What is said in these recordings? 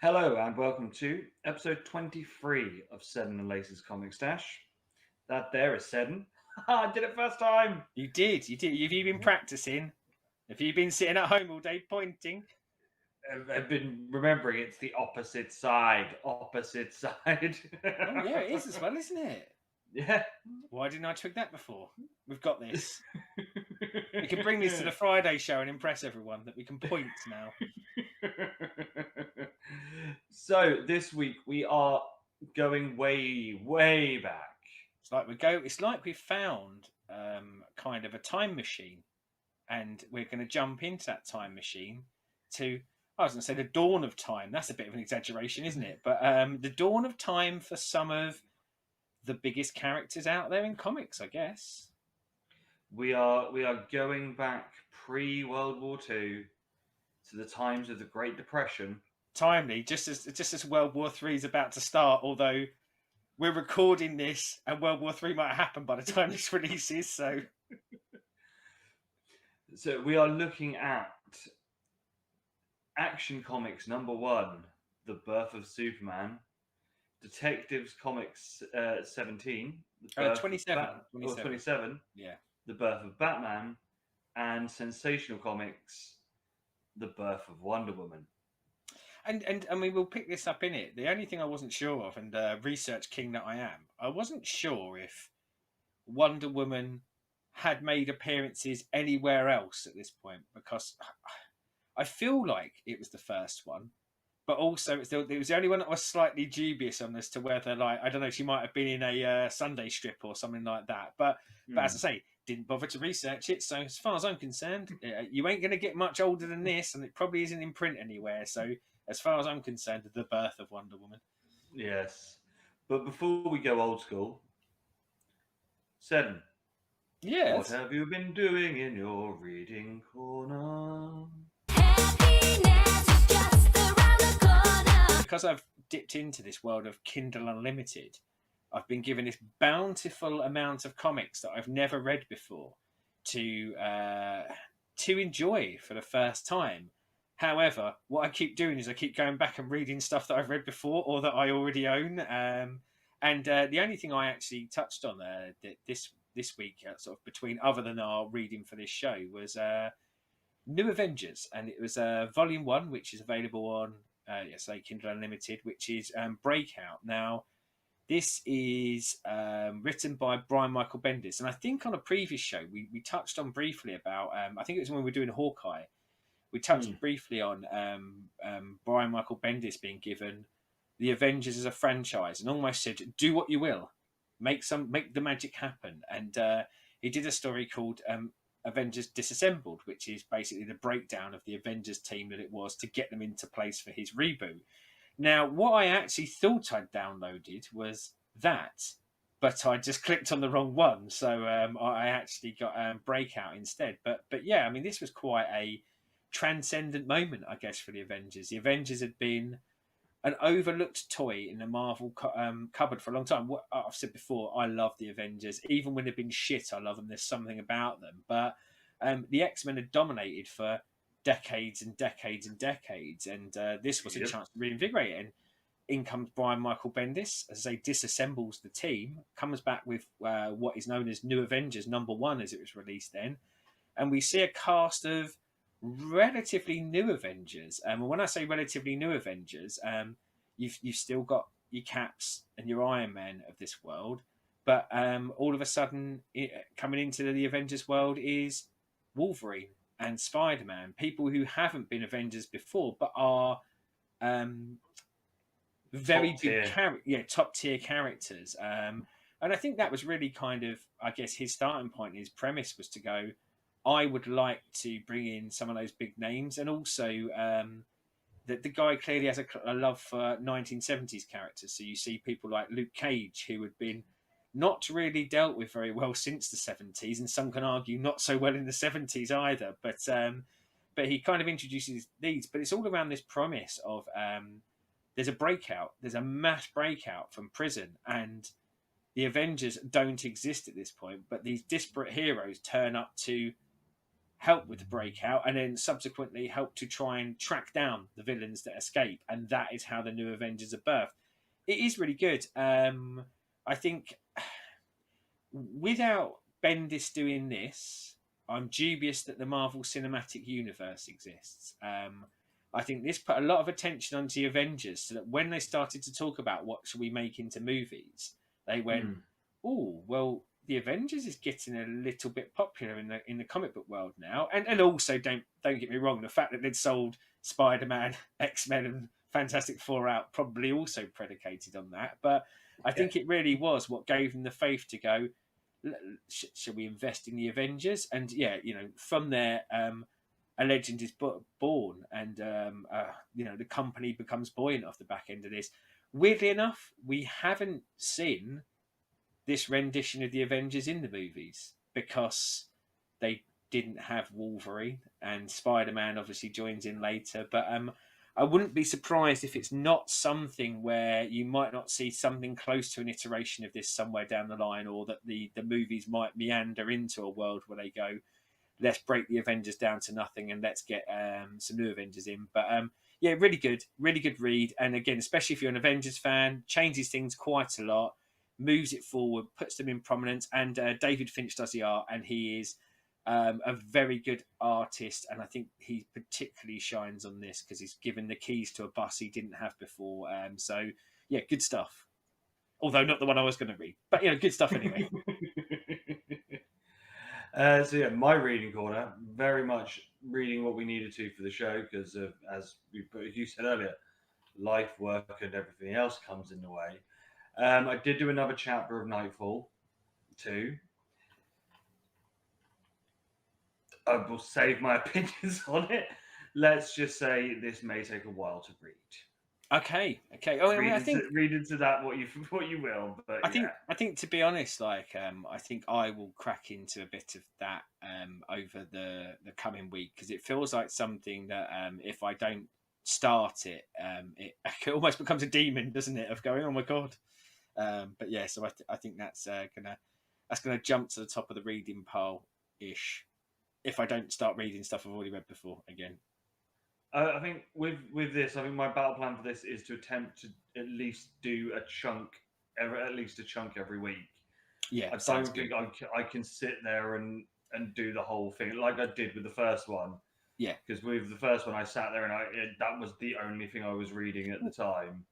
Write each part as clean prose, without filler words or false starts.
Hello and welcome to episode 23 of Seddon and Laceys Comic Stash. That there is Seddon. I did it first time! You did. You did. Have you been practicing? Have you been sitting at home all day pointing? I've been remembering it's the opposite side. Opposite side. Oh, yeah, it is as well, isn't it? Yeah. Why didn't I tweak that before? We've got this. We can bring this to the Friday show and impress everyone that we can point now. So this week we are going way, way back. It's like we found kind of a time machine, and we're going to jump into that time machine to. I was going to say the dawn of time. That's a bit of an exaggeration, isn't it? But the dawn of time for some of the biggest characters out there in comics, I guess. We are going back pre World War II to the times of the Great Depression. Timely, just as World War III is about to start. Although we're recording this, and World War III might have happened by the time this releases. So we are looking at Action Comics #1, The Birth of Superman, Detectives Comics 17, The Birth 27, of 27, yeah. The Birth of Batman, and Sensational Comics, The Birth of Wonder Woman. And I mean, we'll pick this up in it. The only thing I wasn't sure of, and research king that I am, I wasn't sure if Wonder Woman had made appearances anywhere else at this point, because I feel like it was the first one, but also it was the only one that I was slightly dubious on as to whether, like, I don't know, she might have been in a Sunday strip or something like that. But as I say, didn't bother to research it. So as far as I'm concerned, you ain't going to get much older than this, and it probably isn't in print anywhere. So as far as I'm concerned, the birth of Wonder Woman. Yes. But before we go old school, Seddon. Yes. What have you been doing in your reading corner? Because I've dipped into this world of Kindle Unlimited, I've been given this bountiful amount of comics that I've never read before to enjoy for the first time. However, what I keep doing is I keep going back and reading stuff that I've read before or that I already own. And the only thing I actually touched on this week, sort of between other than our reading for this show, was New Avengers, and it was Volume 1, which is available on Kindle Unlimited, which is Breakout. Now, this is written by Brian Michael Bendis, and I think on a previous show we touched on briefly about I think it was when we were doing Hawkeye. We touched briefly on Brian Michael Bendis being given the Avengers as a franchise, and almost said, "Do what you will, make the magic happen." And he did a story called Avengers Disassembled, which is basically the breakdown of the Avengers team that it was to get them into place for his reboot. Now, what I actually thought I'd downloaded was that, but I just clicked on the wrong one, so I actually got Breakout instead. But yeah, I mean, this was quite a transcendent moment, I guess, for the Avengers. The Avengers had been an overlooked toy in the Marvel cupboard for a long time. What I've said before, I love the Avengers. Even when they've been shit, I love them. There's something about them. But the X-Men had dominated for decades and decades and decades, and this was a chance to reinvigorate it. And in comes Brian Michael Bendis, as I say, disassembles the team, comes back with what is known as New Avengers #1, as it was released then, and we see a cast of relatively new Avengers. And when I say relatively new Avengers, you've still got your Caps and your Iron Man of this world, but all of a sudden, coming into the Avengers world is Wolverine and Spider-Man, people who haven't been Avengers before, but are very big top tier characters. And I think that was really kind of, I guess, his starting point. His premise was to go, I would like to bring in some of those big names, and also that the guy clearly has a love for 1970s characters. So you see people like Luke Cage, who had been not really dealt with very well since the 70s, and some can argue not so well in the 70s either. But he kind of introduces these, but it's all around this premise of there's a mass breakout from prison, and the Avengers don't exist at this point, but these disparate heroes turn up to help with the breakout, and then subsequently help to try and track down the villains that escape, and that is how the new Avengers are birthed. It is really good. I think without Bendis doing this, I'm dubious that the Marvel Cinematic Universe exists. I think this put a lot of attention onto the Avengers, so that when they started to talk about what should we make into movies, they went, "Oh, well, the Avengers is getting a little bit popular in the comic book world now." And also, don't get me wrong, the fact that they'd sold Spider-Man, X-Men, and Fantastic Four out probably also predicated on that. But I think it really was what gave them the faith to go, "Shall we invest in the Avengers?" And yeah, from there, a legend is born, and the company becomes buoyant off the back end of this. Weirdly enough, we haven't seen this rendition of the Avengers in the movies because they didn't have Wolverine, and Spider-Man obviously joins in later. But I wouldn't be surprised if it's not something where you might not see something close to an iteration of this somewhere down the line, or that the movies might meander into a world where they go, let's break the Avengers down to nothing and let's get some new Avengers in. But yeah, really good read. And again, especially if you're an Avengers fan, changes things quite a lot, moves it forward, puts them in prominence. And David Finch does the art, and he is a very good artist. And I think he particularly shines on this because he's given the keys to a bus he didn't have before. So yeah, good stuff. Although not the one I was going to read, but good stuff anyway. So yeah, my reading corner, very much reading what we needed to for the show because of, as you said earlier, life, work, and everything else comes in the way. I did do another chapter of Nightfall 2. I will save my opinions on it. Let's just say this may take a while to read. Okay. Oh, I think read into that what you will. But I think to be honest, I think I will crack into a bit of that over the coming week, because it feels like something that if I don't start it, it almost becomes a demon, doesn't it? Of going, oh my god. But yeah, so I think that's gonna jump to the top of the reading pile ish if I don't start reading stuff I've already read before again. I think with this, I think my battle plan for this is to attempt to at least do a chunk every week. Yeah, I don't think I can sit there and do the whole thing like I did with the first one. Yeah, because with the first one, I sat there and that was the only thing I was reading at the time.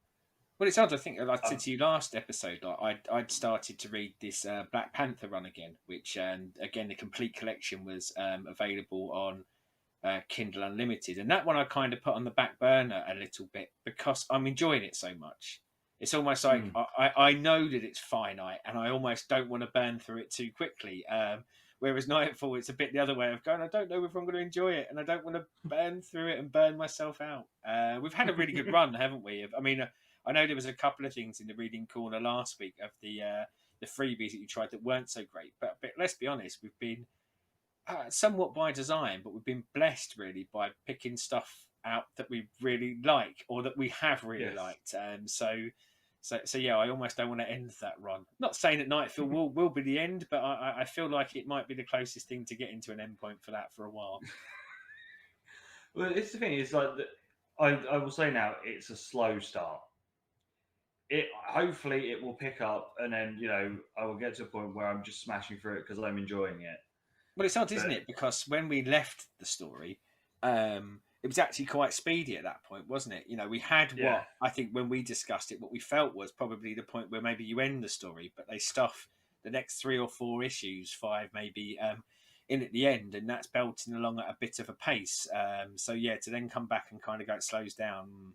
Well, it's odd. I think, like I said to you last episode, I'd started to read this Black Panther run again, which again the complete collection was available on Kindle Unlimited, and that one I kind of put on the back burner a little bit because I'm enjoying it so much. It's almost like I know that it's finite, and I almost don't want to burn through it too quickly. Whereas Nightfall, it's a bit the other way of going, I don't know if I'm going to enjoy it, and I don't want to burn through it and burn myself out. We've had a really good run, haven't we? I mean, I know there was a couple of things in the reading corner last week of the freebies that you tried that weren't so great, but let's be honest, we've been somewhat by design, but we've been blessed really by picking stuff out that we really like or that we have really liked. So yeah, I almost don't want to end that run. Not saying that Nightfall will be the end, but I feel like it might be the closest thing to getting to an end point for that for a while. Well, it's the thing. It's like I will say now, it's a slow start. Hopefully it will pick up, and then I will get to a point where I'm just smashing through it because I'm enjoying it. Well, it's odd, isn't it? Because when we left the story, it was actually quite speedy at that point, wasn't it? We had what I think when we discussed it, what we felt was probably the point where maybe you end the story, but they stuff the next 3 or 4 issues, 5 maybe, in at the end, and that's belting along at a bit of a pace. So yeah, to then come back and kind of go, it slows down.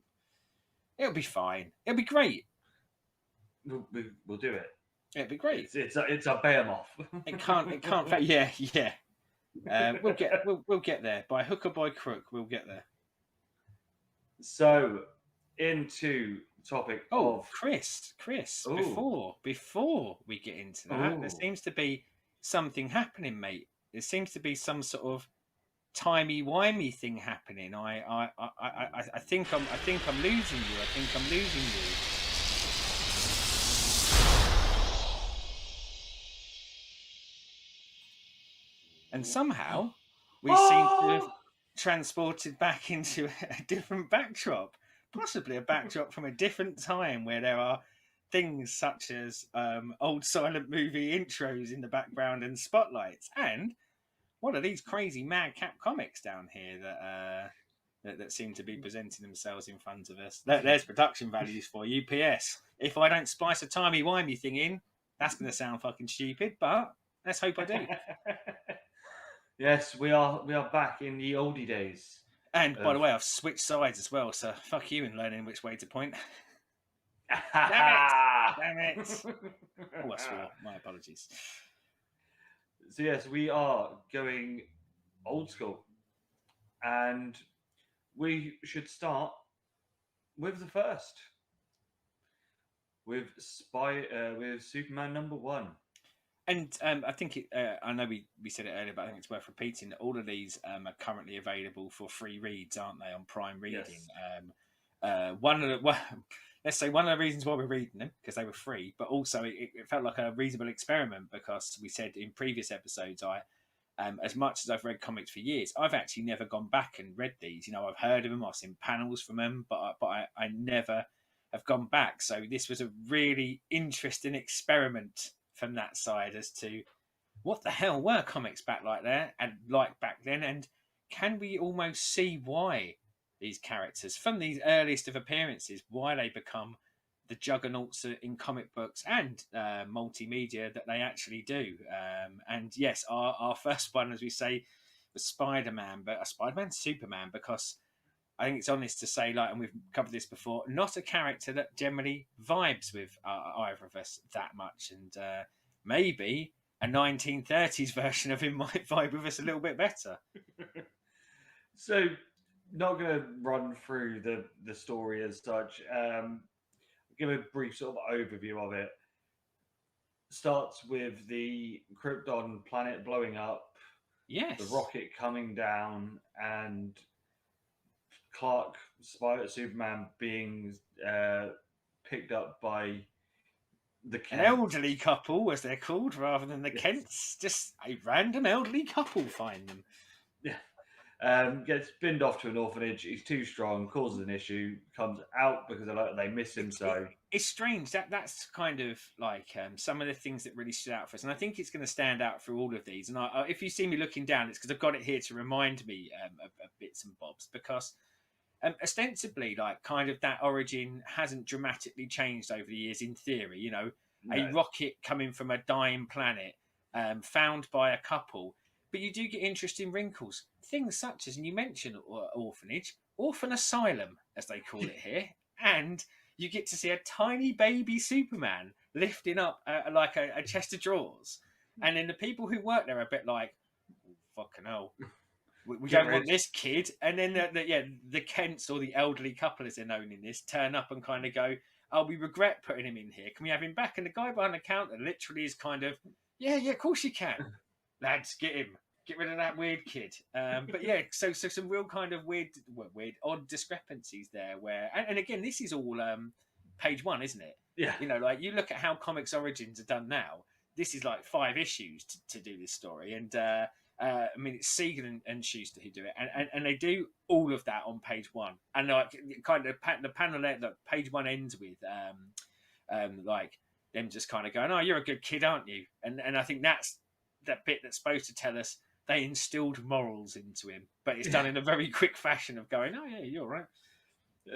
It'll be fine. It'll be great. We'll do it. It'd be great. It's a behemoth. It can't. Yeah. We'll get there by hook or by crook. We'll get there. So into the topic of Chris. Ooh. Before we get into that, there seems to be something happening, mate. There seems to be some sort of timey-wimey thing happening. I think I'm losing you. And somehow, we seem to have transported back into a different backdrop, possibly a backdrop from a different time where there are things such as old silent movie intros in the background and spotlights. And what are these crazy madcap comics down here that seem to be presenting themselves in front of us? There's production values for you. PS. If I don't splice a timey-wimey thing in, that's going to sound fucking stupid, but let's hope I do. Yes, we are back in the oldie days. And by the way, I've switched sides as well, so fuck you in learning which way to point. Damn it! Oh, I swore. My apologies. So yes, we are going old school, and we should start with the first, with Superman #1. And I think I know we said it earlier, but I think it's worth repeating that all of these are currently available for free reads, aren't they, on Prime Reading? Yes. Let's say one of the reasons why we're reading them, because they were free, but also it felt like a reasonable experiment, because we said in previous episodes, as much as I've read comics for years, I've actually never gone back and read these. You know, I've heard of them, I've seen panels from them, but I never have gone back. So this was a really interesting experiment from that side as to what the hell were comics back like there and like back then, and can we almost see why these characters from these earliest of appearances, why they become the juggernauts in comic books and multimedia that they actually do. And yes, our first one, as we say, was Spider-Man, but a Spider-Man Superman, because I think it's honest to say, like, and we've covered this before, not a character that generally vibes with either of us that much. And maybe a 1930s version of him might vibe with us a little bit better. So, not going to run through the story as such. Give a brief sort of overview of it. Starts with the Krypton planet blowing up. Yes. The rocket coming down, and Clark, Superman, being picked up by the Kents. An elderly couple, as they're called, rather than the Kents. Just a random elderly couple find them. Yeah. Gets binned off to an orphanage. He's too strong, causes an issue, comes out because they miss him. So it's strange. That's kind of like some of the things that really stood out for us, and I think it's going to stand out through all of these. And if you see me looking down, it's because I've got it here to remind me of bits and bobs, because ostensibly, like, kind of that origin hasn't dramatically changed over the years. In theory, you know, a rocket coming from a dying planet, found by a couple. But you do get interesting wrinkles. Things such as, and you mentioned orphanage, orphan asylum, as they call it here. And you get to see a tiny baby Superman lifting up like a chest of drawers. And then the people who work there are a bit like, oh, fucking hell, we don't want this kid. And then the Kents, or the elderly couple as they're known in this, turn up and kind of go, oh, we regret putting him in here. Can we have him back? And the guy behind the counter literally is kind of, yeah, of course you can. Lads, get him. Get rid of that weird kid. But yeah, so some real kind of weird, odd discrepancies there. Where, and again, this is all page 1, isn't it? Yeah. You know, like, you look at how comics origins are done now. This is like 5 issues to do this story, and I mean, it's Segan and Schuster who do it, and they do all of that on page 1. And like, kind of the panel that page 1 ends with, like them just kind of going, "Oh, you're a good kid, aren't you?" And I think that's that bit that's supposed to tell us they instilled morals into him, but it's done in a very quick fashion of going, "Oh yeah, you're right."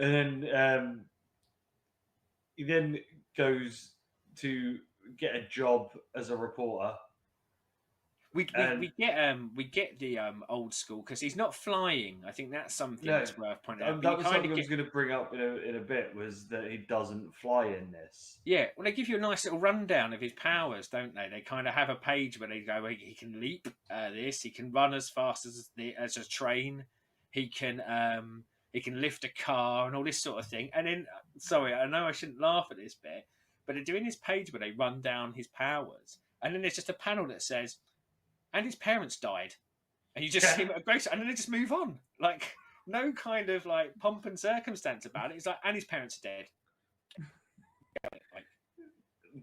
And then he then goes to get a job as a reporter. We get the old school, because he's not flying. I think that's something that's worth pointing out. That was something I was going to bring up in a bit, was that he doesn't fly in this. Yeah, well, they give you a nice little rundown of his powers, don't they? They kind of have a page where they go, he can leap this, he can run as fast as a train, he can lift a car and all this sort of thing. And then, sorry, I know I shouldn't laugh at this bit, but they're doing this page where they run down his powers, and then there's just a panel that says, and his parents died, and you just see him at a great, and then they just move on, like no kind of like pomp and circumstance about it. It's like, and his parents are dead. Like,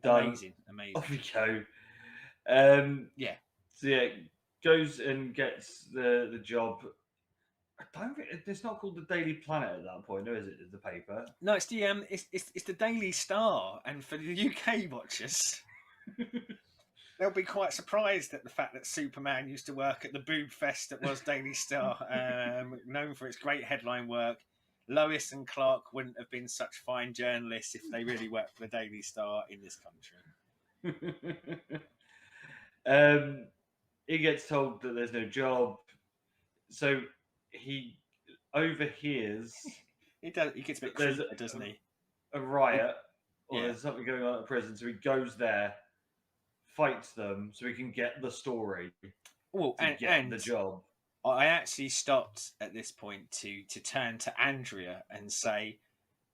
done. Amazing. Off we go. Yeah. So yeah, goes and gets the job. I don't think it's not called the Daily Planet at that point, no, is it? Is the paper? No, it's the it's the Daily Star, and for the UK watchers, they'll be quite surprised at the fact that Superman used to work at the boob fest that was Daily Star, known for its great headline work. Lois and Clark wouldn't have been such fine journalists if they really worked for the Daily Star in this country. He gets told that there's no job, so he overhears. He does. He gets a bit creepy, doesn't he? A riot, or there's something going on at prison, so he goes there, fights them, so he can get the story. Well, and the job. I actually stopped at this point to turn to Andrea and say,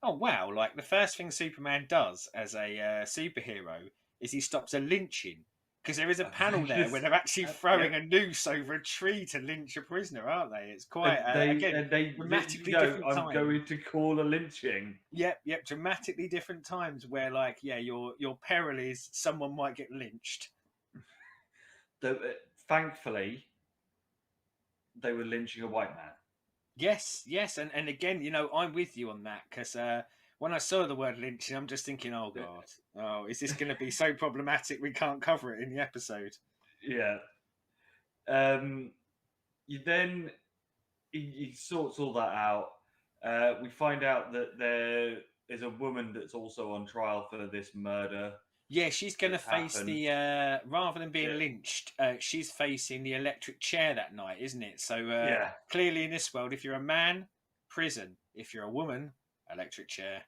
"Oh wow! Like the first thing Superman does as a superhero is he stops a lynching." Because there is a panel there where they're actually throwing a noose over a tree to lynch a prisoner, aren't they? It's quite dramatically different times. I'm going to call a lynching. Yep, dramatically different times where, like, your peril is someone might get lynched. Thankfully, they were lynching a white man. Yes, and again, I'm with you on that because when I saw the word lynching, I'm just thinking, oh God, is this going to be so problematic we can't cover it in the episode? Yeah. He sorts all that out. We find out that there is a woman that's also on trial for this murder. Yeah, she's going to face the rather than being lynched, she's facing the electric chair that night, isn't it? So clearly, in this world, if you're a man, prison. If you're a woman, electric chair.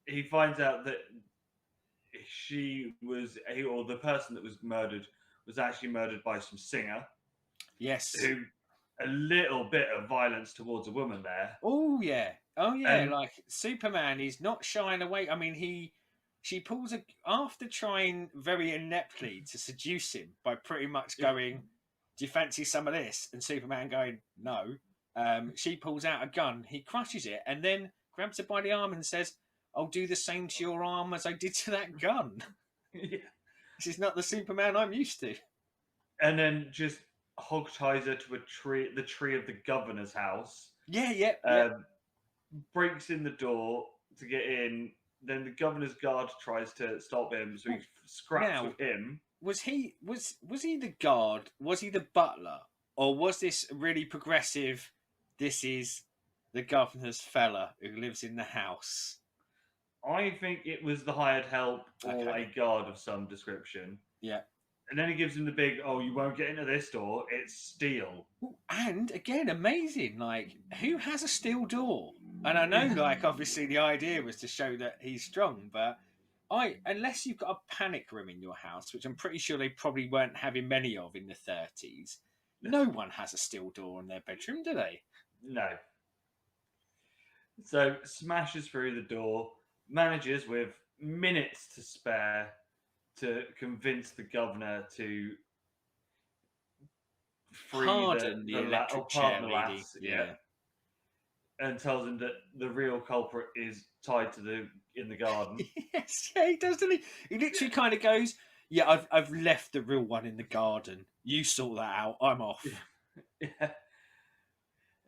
He finds out that the person that was murdered was actually murdered by some singer. Yes. Who a little bit of violence towards a woman there. Oh yeah. Like Superman is not shying away. I mean, she pulls after trying very ineptly to seduce him by pretty much going, "Do you fancy some of this?" And Superman going, "No." She pulls out a gun. He crushes it and then grabs her by the arm and says, "I'll do the same to your arm as I did to that gun." Yeah. This is not the Superman I'm used to. And then just hog ties her to the tree of the governor's house. Yeah. Breaks in the door to get in. Then the governor's guard tries to stop him, so he scraps with him. Was he the guard? Was he the butler? Or was this really progressive? This is the governor's fella who lives in the house. I think it was the hired help or a guard of some description. Yeah. And then he gives him the big, "Oh, you won't get into this door. It's steel." And again, amazing. Like, who has a steel door? And I know, like, obviously the idea was to show that he's strong, but unless you've got a panic room in your house, which I'm pretty sure they probably weren't having many of in the 30s, no one has a steel door in their bedroom, do they? No. So smashes through the door, manages with minutes to spare to convince the governor to pardon the electric chair lady. Yeah. And tells him that the real culprit is tied in the garden. Yes, yeah, he does, doesn't he? He literally kind of goes, "Yeah, I've left the real one in the garden. You sort that out. I'm off." Yeah.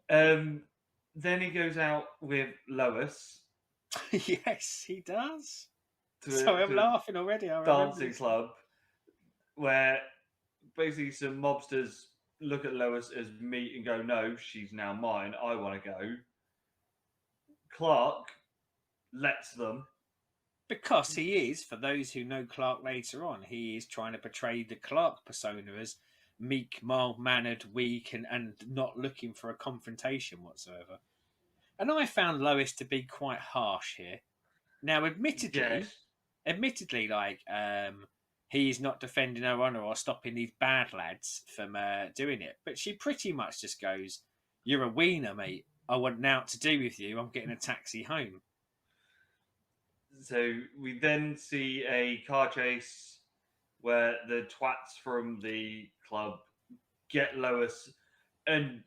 Then he goes out with Lois. Yes, he does. Sorry, I'm laughing already. Dancing club, where basically some mobsters look at Lois as meat and go, "No, she's now mine. I want to go." Clark lets them. Because he is, for those who know Clark later on, he is trying to portray the Clark persona as meek, mild-mannered, weak, and not looking for a confrontation whatsoever. And I found Lois to be quite harsh here. Now, admittedly, like, he's not defending her honour or stopping these bad lads from doing it. But she pretty much just goes, "You're a wiener, mate. I want naught to do with you. I'm getting a taxi home." So we then see a car chase where the twats from the club get Lois and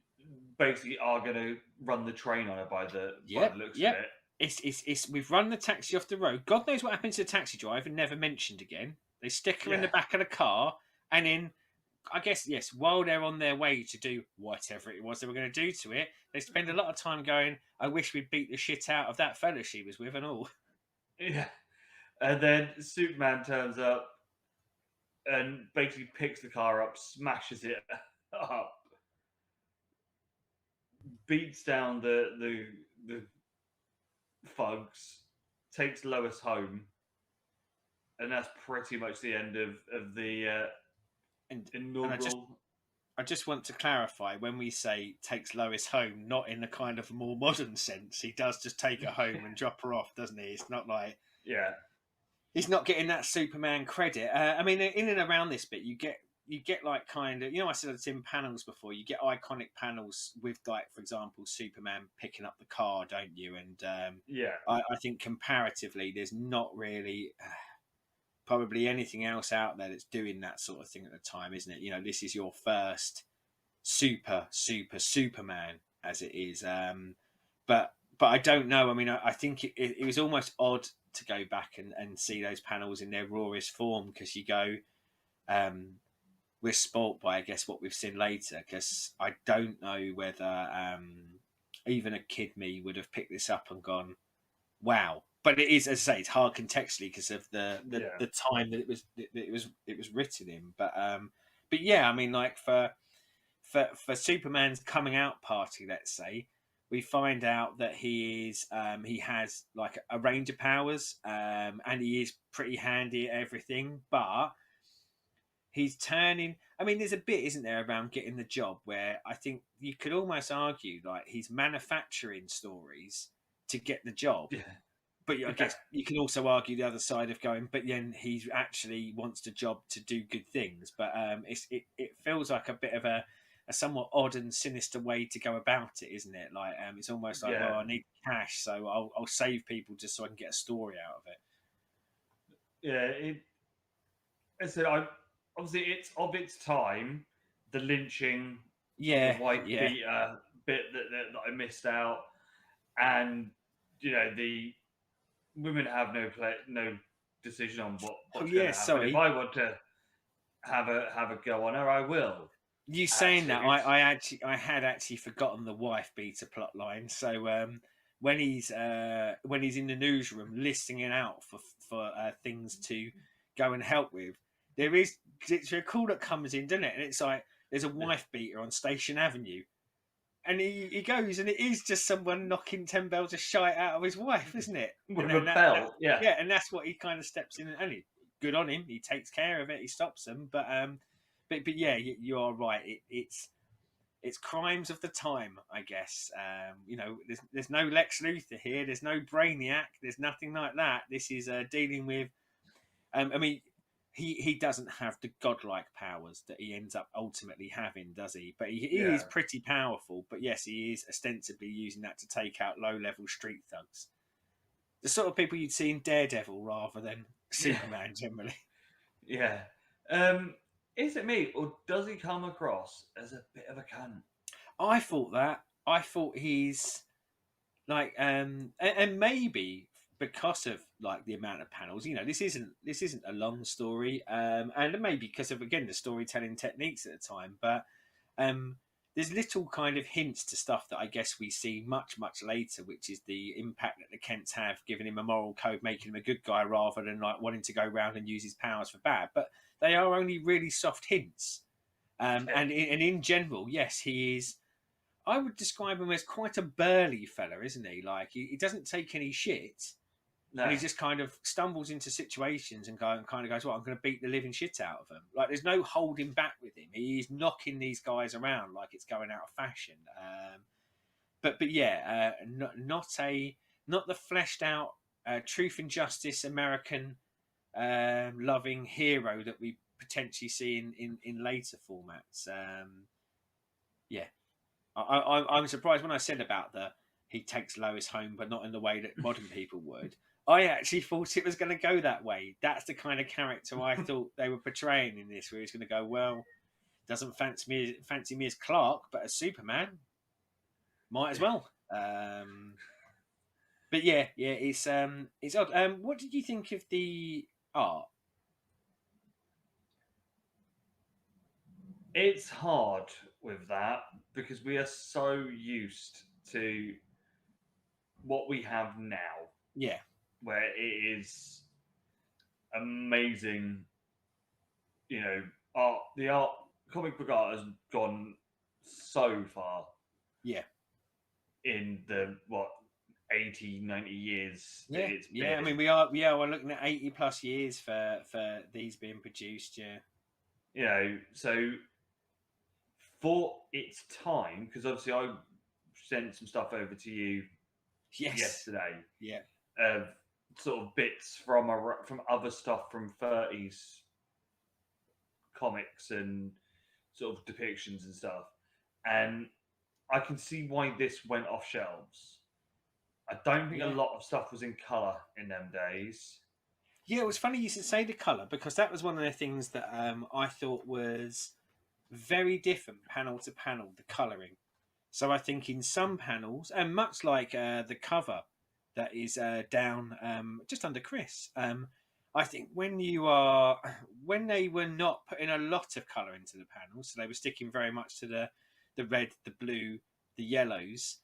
basically are going to run the train on her by the looks of it. It's we've run the taxi off the road. God knows what happens to the taxi driver, never mentioned again. They stick her in the back of the car And then, I guess, yes, while they're on their way to do whatever it was they were going to do to it, they spend a lot of time going, I wish we'd beat the shit out of that fella she was with and all. Yeah. And then Superman turns up and basically picks the car up, smashes it up, beats down the thugs, takes Lois home, and that's pretty much the end of the And inaugural. I just want to clarify when we say takes Lois home, not in the kind of more modern sense. He does just take her home and drop her off, doesn't he? It's not like Yeah, he's not getting that Superman credit. I mean, in and around this bit, you get like kind of, I said it's in panels before. You get iconic panels with, like, for example, Superman picking up the car, don't you? And yeah, I think comparatively, there's not really probably anything else out there that's doing that sort of thing at the time, isn't it? This is your first Superman as it is. But I don't know. I mean, I think it was almost odd to go back and see those panels in their rawest form, because you go, we're spoilt by, I guess, what we've seen later, because I don't know whether even a kid me would have picked this up and gone, wow. But it is, as I say, it's hard contextually because of the time that it was written in. But yeah, I mean, like for Superman's coming out party, let's say, we find out that he has like a range of powers, and he is pretty handy at everything, but he's turning. I mean, there's a bit, isn't there, around getting the job where I think you could almost argue like he's manufacturing stories to get the job. yeah. But I guess you can also argue the other side of going, but then he actually wants the job to do good things. But it feels like a bit of a somewhat odd and sinister way to go about it, isn't it? Like it's almost like, Yeah. well, I need cash, so I'll save people just so I can get a story out of it. Yeah, I said, obviously it's of its time. The lynching, the Yeah, wife yeah. beater bit that I missed out, and the women have no decision on Oh what's going yeah, to happen. If sorry. I want to have a go on her, I will. You saying that, Actually, it's I had actually forgotten the wife beater plot line. So when he's in the newsroom listing it out for things to go and help with, there is, it's a call that comes in, doesn't it? And it's like there's a wife beater on Station Avenue, and he goes, and it is just someone knocking 10 bells of shite out of his wife, isn't it? with And a belt. Yeah, yeah, and that's what he kind of steps in, and good on him. He takes care of it. He stops them, but yeah, you are right. It's crimes of the time, I guess. There's no Lex Luthor here. There's no Brainiac. There's nothing like that. This is dealing with. I mean, he doesn't have the godlike powers that he ends up ultimately having, does he? But he is yeah, pretty powerful. But yes, he is ostensibly using that to take out low-level street thugs, the sort of people you'd see in Daredevil rather than Superman generally. yeah. Is it me, or does he come across as a bit of a cunt? I thought that. I thought he's like and maybe because of like the amount of panels, this isn't a long story, and maybe because of, again, the storytelling techniques at the time, but um there's little kind of hints to stuff that I guess we see much later, which is the impact that the Kents have, giving him a moral code, making him a good guy rather than like wanting to go around and use his powers for bad. But they are only really soft hints, and in general, yes, he is. I would describe him as quite a burly fella, isn't he? Like he doesn't take any shit, and No, he just kind of stumbles into situations and kind of goes, "Well, I'm going to beat the living shit out of them." Like there's no holding back with him. He's knocking these guys around like it's going out of fashion. But yeah, not the fleshed out truth and justice American loving hero that we potentially see in later formats. Yeah, I'm surprised when I said about he takes Lois home, but not in the way that modern people would. I actually thought it was going to go that way. That's the kind of character I thought they were portraying in this, where he's going to go, well, doesn't fancy me as Clark, but as Superman, might as well. But yeah, it's odd. What did you think of the art? It's hard with that because we are so used to what we have now, Yeah, where it is amazing. You know, the art comic book art has gone so far yeah, in the what 80, 90 years that yeah, it's yeah. I mean, been. we're looking at 80 plus years for these being produced. Yeah. You know, so for its time, because obviously I sent some stuff over to you Yes. yesterday Yeah. of sort of bits from other stuff from 30s comics and sort of depictions and stuff, and I can see why this went off shelves. I don't think a Yeah. lot of stuff was in color in them days. Yeah. It was funny you should say the color because that was one of the things that I thought was very different panel to panel. The coloring. So I think in some panels, and much like the cover that is down just under Chris, I think when they were not putting a lot of colour into the panels, so they were sticking very much to the red, the blue, the yellows.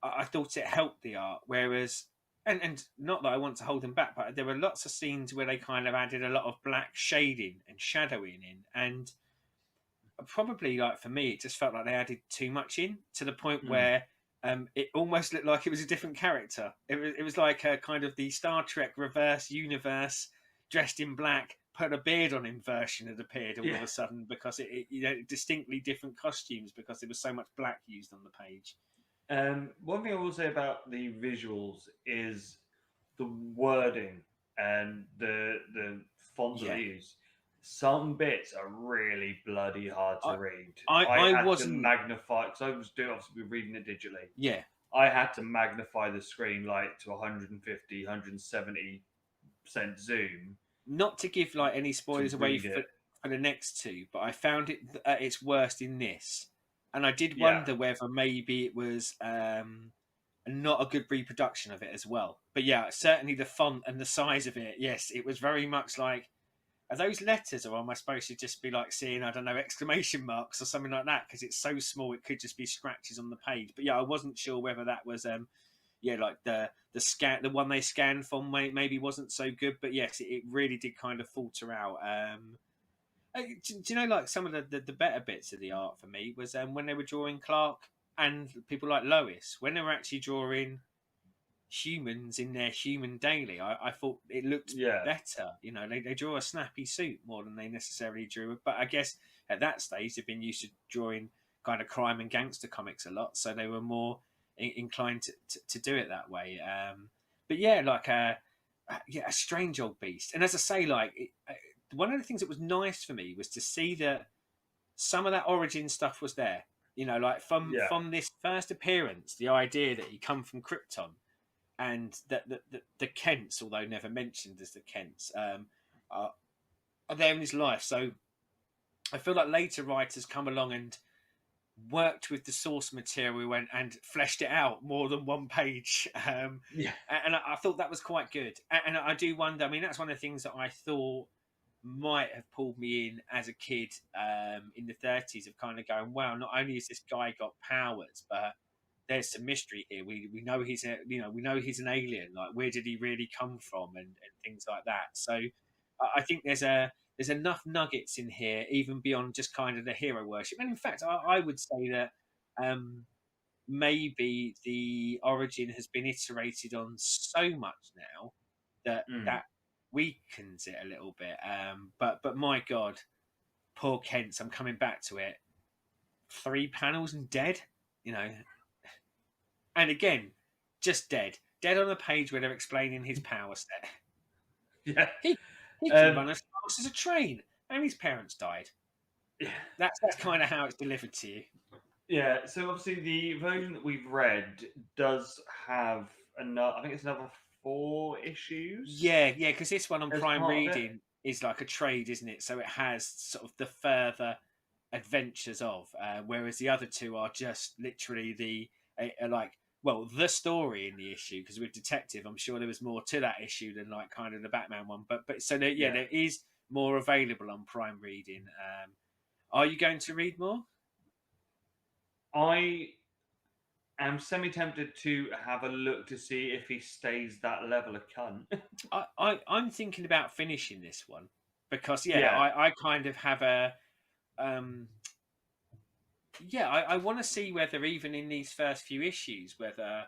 I thought it helped the art, whereas. And not that I want to hold them back, but there were lots of scenes where they kind of added a lot of black shading and shadowing in, and probably like for me, it just felt like they added too much in to the point Mm. where it almost looked like it was a different character. It was like a kind of the Star Trek reverse universe, dressed in black, put a beard on him version had appeared all Yeah. of a sudden because distinctly different costumes because there was so much black used on the page. One thing I will say about the visuals is the wording and the fonts that they Yeah, use. Some bits are really bloody hard to I read. I, I I had to wasn't. magnify because I was doing obviously reading it digitally. Yeah, I had to magnify the screen like to 150, 170% zoom not to give like any to spoilers away read it. for the next two, but I found it at its worst in this, and I did Yeah. wonder whether maybe it was not a good reproduction of it as well. But yeah, certainly the font and the size of it, yes, it was very much like. Are those letters, or am I supposed to just be like seeing, I don't know, exclamation marks or something like that? Because it's so small, it could just be scratches on the page. But yeah, I wasn't sure whether that was yeah, like the one they scanned from maybe wasn't so good, but yes, it really did kind of falter out. Do you know, like some of the better bits of the art for me was when they were drawing Clark and people like Lois, when they were actually drawing humans in their human daily. I thought it looked Yeah. better. You know, they draw a snappy suit more than they necessarily drew. But I guess at that stage they've been used to drawing kind of crime and gangster comics a lot, so they were more inclined to do it that way. But yeah, like yeah, a strange old beast. And as I say, like one of the things that was nice for me was to see that some of that origin stuff was there. You know, like Yeah. from this first appearance, the idea that he come from Krypton and that the Kents, although never mentioned as the Kents, are, are there in his life. So I feel like later writers come along and worked with the source material and fleshed it out more than one page. Yeah. And I thought that was quite good. And I do wonder, I mean, that's one of the things that I thought might have pulled me in as a kid in the 30s of kind of going, wow, not only has this guy got powers, but there's some mystery here. We know he's we know he's an alien. Like, where did he really come from, and things like that. So I think there's enough nuggets in here, even beyond just kind of the hero worship. And in fact, I would say that maybe the origin has been iterated on so much now that Mm. that weakens it a little bit. But my God, poor Kent. I'm coming back to it. 3 panels and dead. You know, and again, just dead. Dead on a page where they're explaining his power set. Yeah. He can Um, run as fast as a train, and his parents died. yeah. That's kind of how it's delivered to you. Yeah. So obviously the version that we've read does have another. I think it's another 4 issues Yeah, because this one on as Prime part of it. Reading is like a trade, isn't it? So it has sort of the further adventures of, whereas the other two are just literally like well the story in the issue. Because with Detective, I'm sure there was more to that issue than like kind of the Batman one. But so there, yeah, Yeah. there is more available on Prime Reading. Are you going to read more? I am semi-tempted to have a look to see if he stays that level of cunt. I'm thinking about finishing this one because Yeah. I kind of have a um, I want to see whether even in these first few issues whether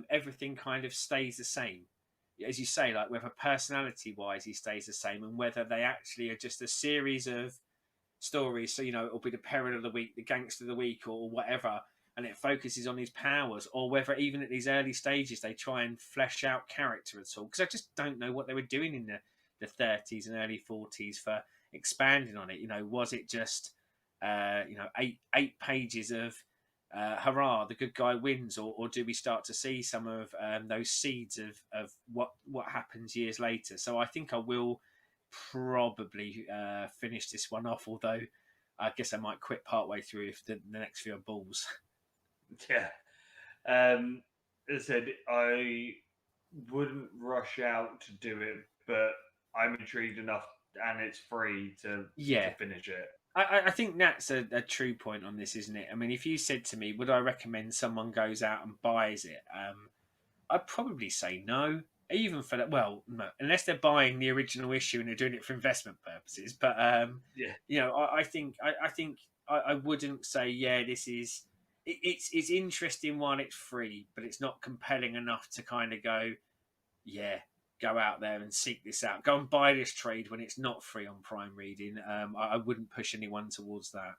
everything kind of stays the same, as you say, like whether personality wise he stays the same, and whether they actually are just a series of stories. So it'll be the peril of the week, the gangster of the week, or whatever, and it focuses on his powers, or whether even at these early stages they try and flesh out character at all. Because I just don't know what they were doing in the 30s and early 40s for expanding on it. Was it just eight pages of hurrah, the good guy wins, or do we start to see some of those seeds of what happens years later? So I think I will probably finish this one off, although I guess I might quit partway through if the next few are balls. Yeah. As I said, I wouldn't rush out to do it, but I'm intrigued enough, and it's free to finish it. I think that's a true point on this, isn't it? I mean, if you said to me, would I recommend someone goes out and buys it? I'd probably say no. Even for that, well, no, unless they're buying the original issue and they're doing it for investment purposes. But Yeah. I think I wouldn't say this is it's interesting while it's free, but it's not compelling enough to kind of go go out there and seek this out. Go and buy this trade when it's not free on Prime Reading. I wouldn't push anyone towards that.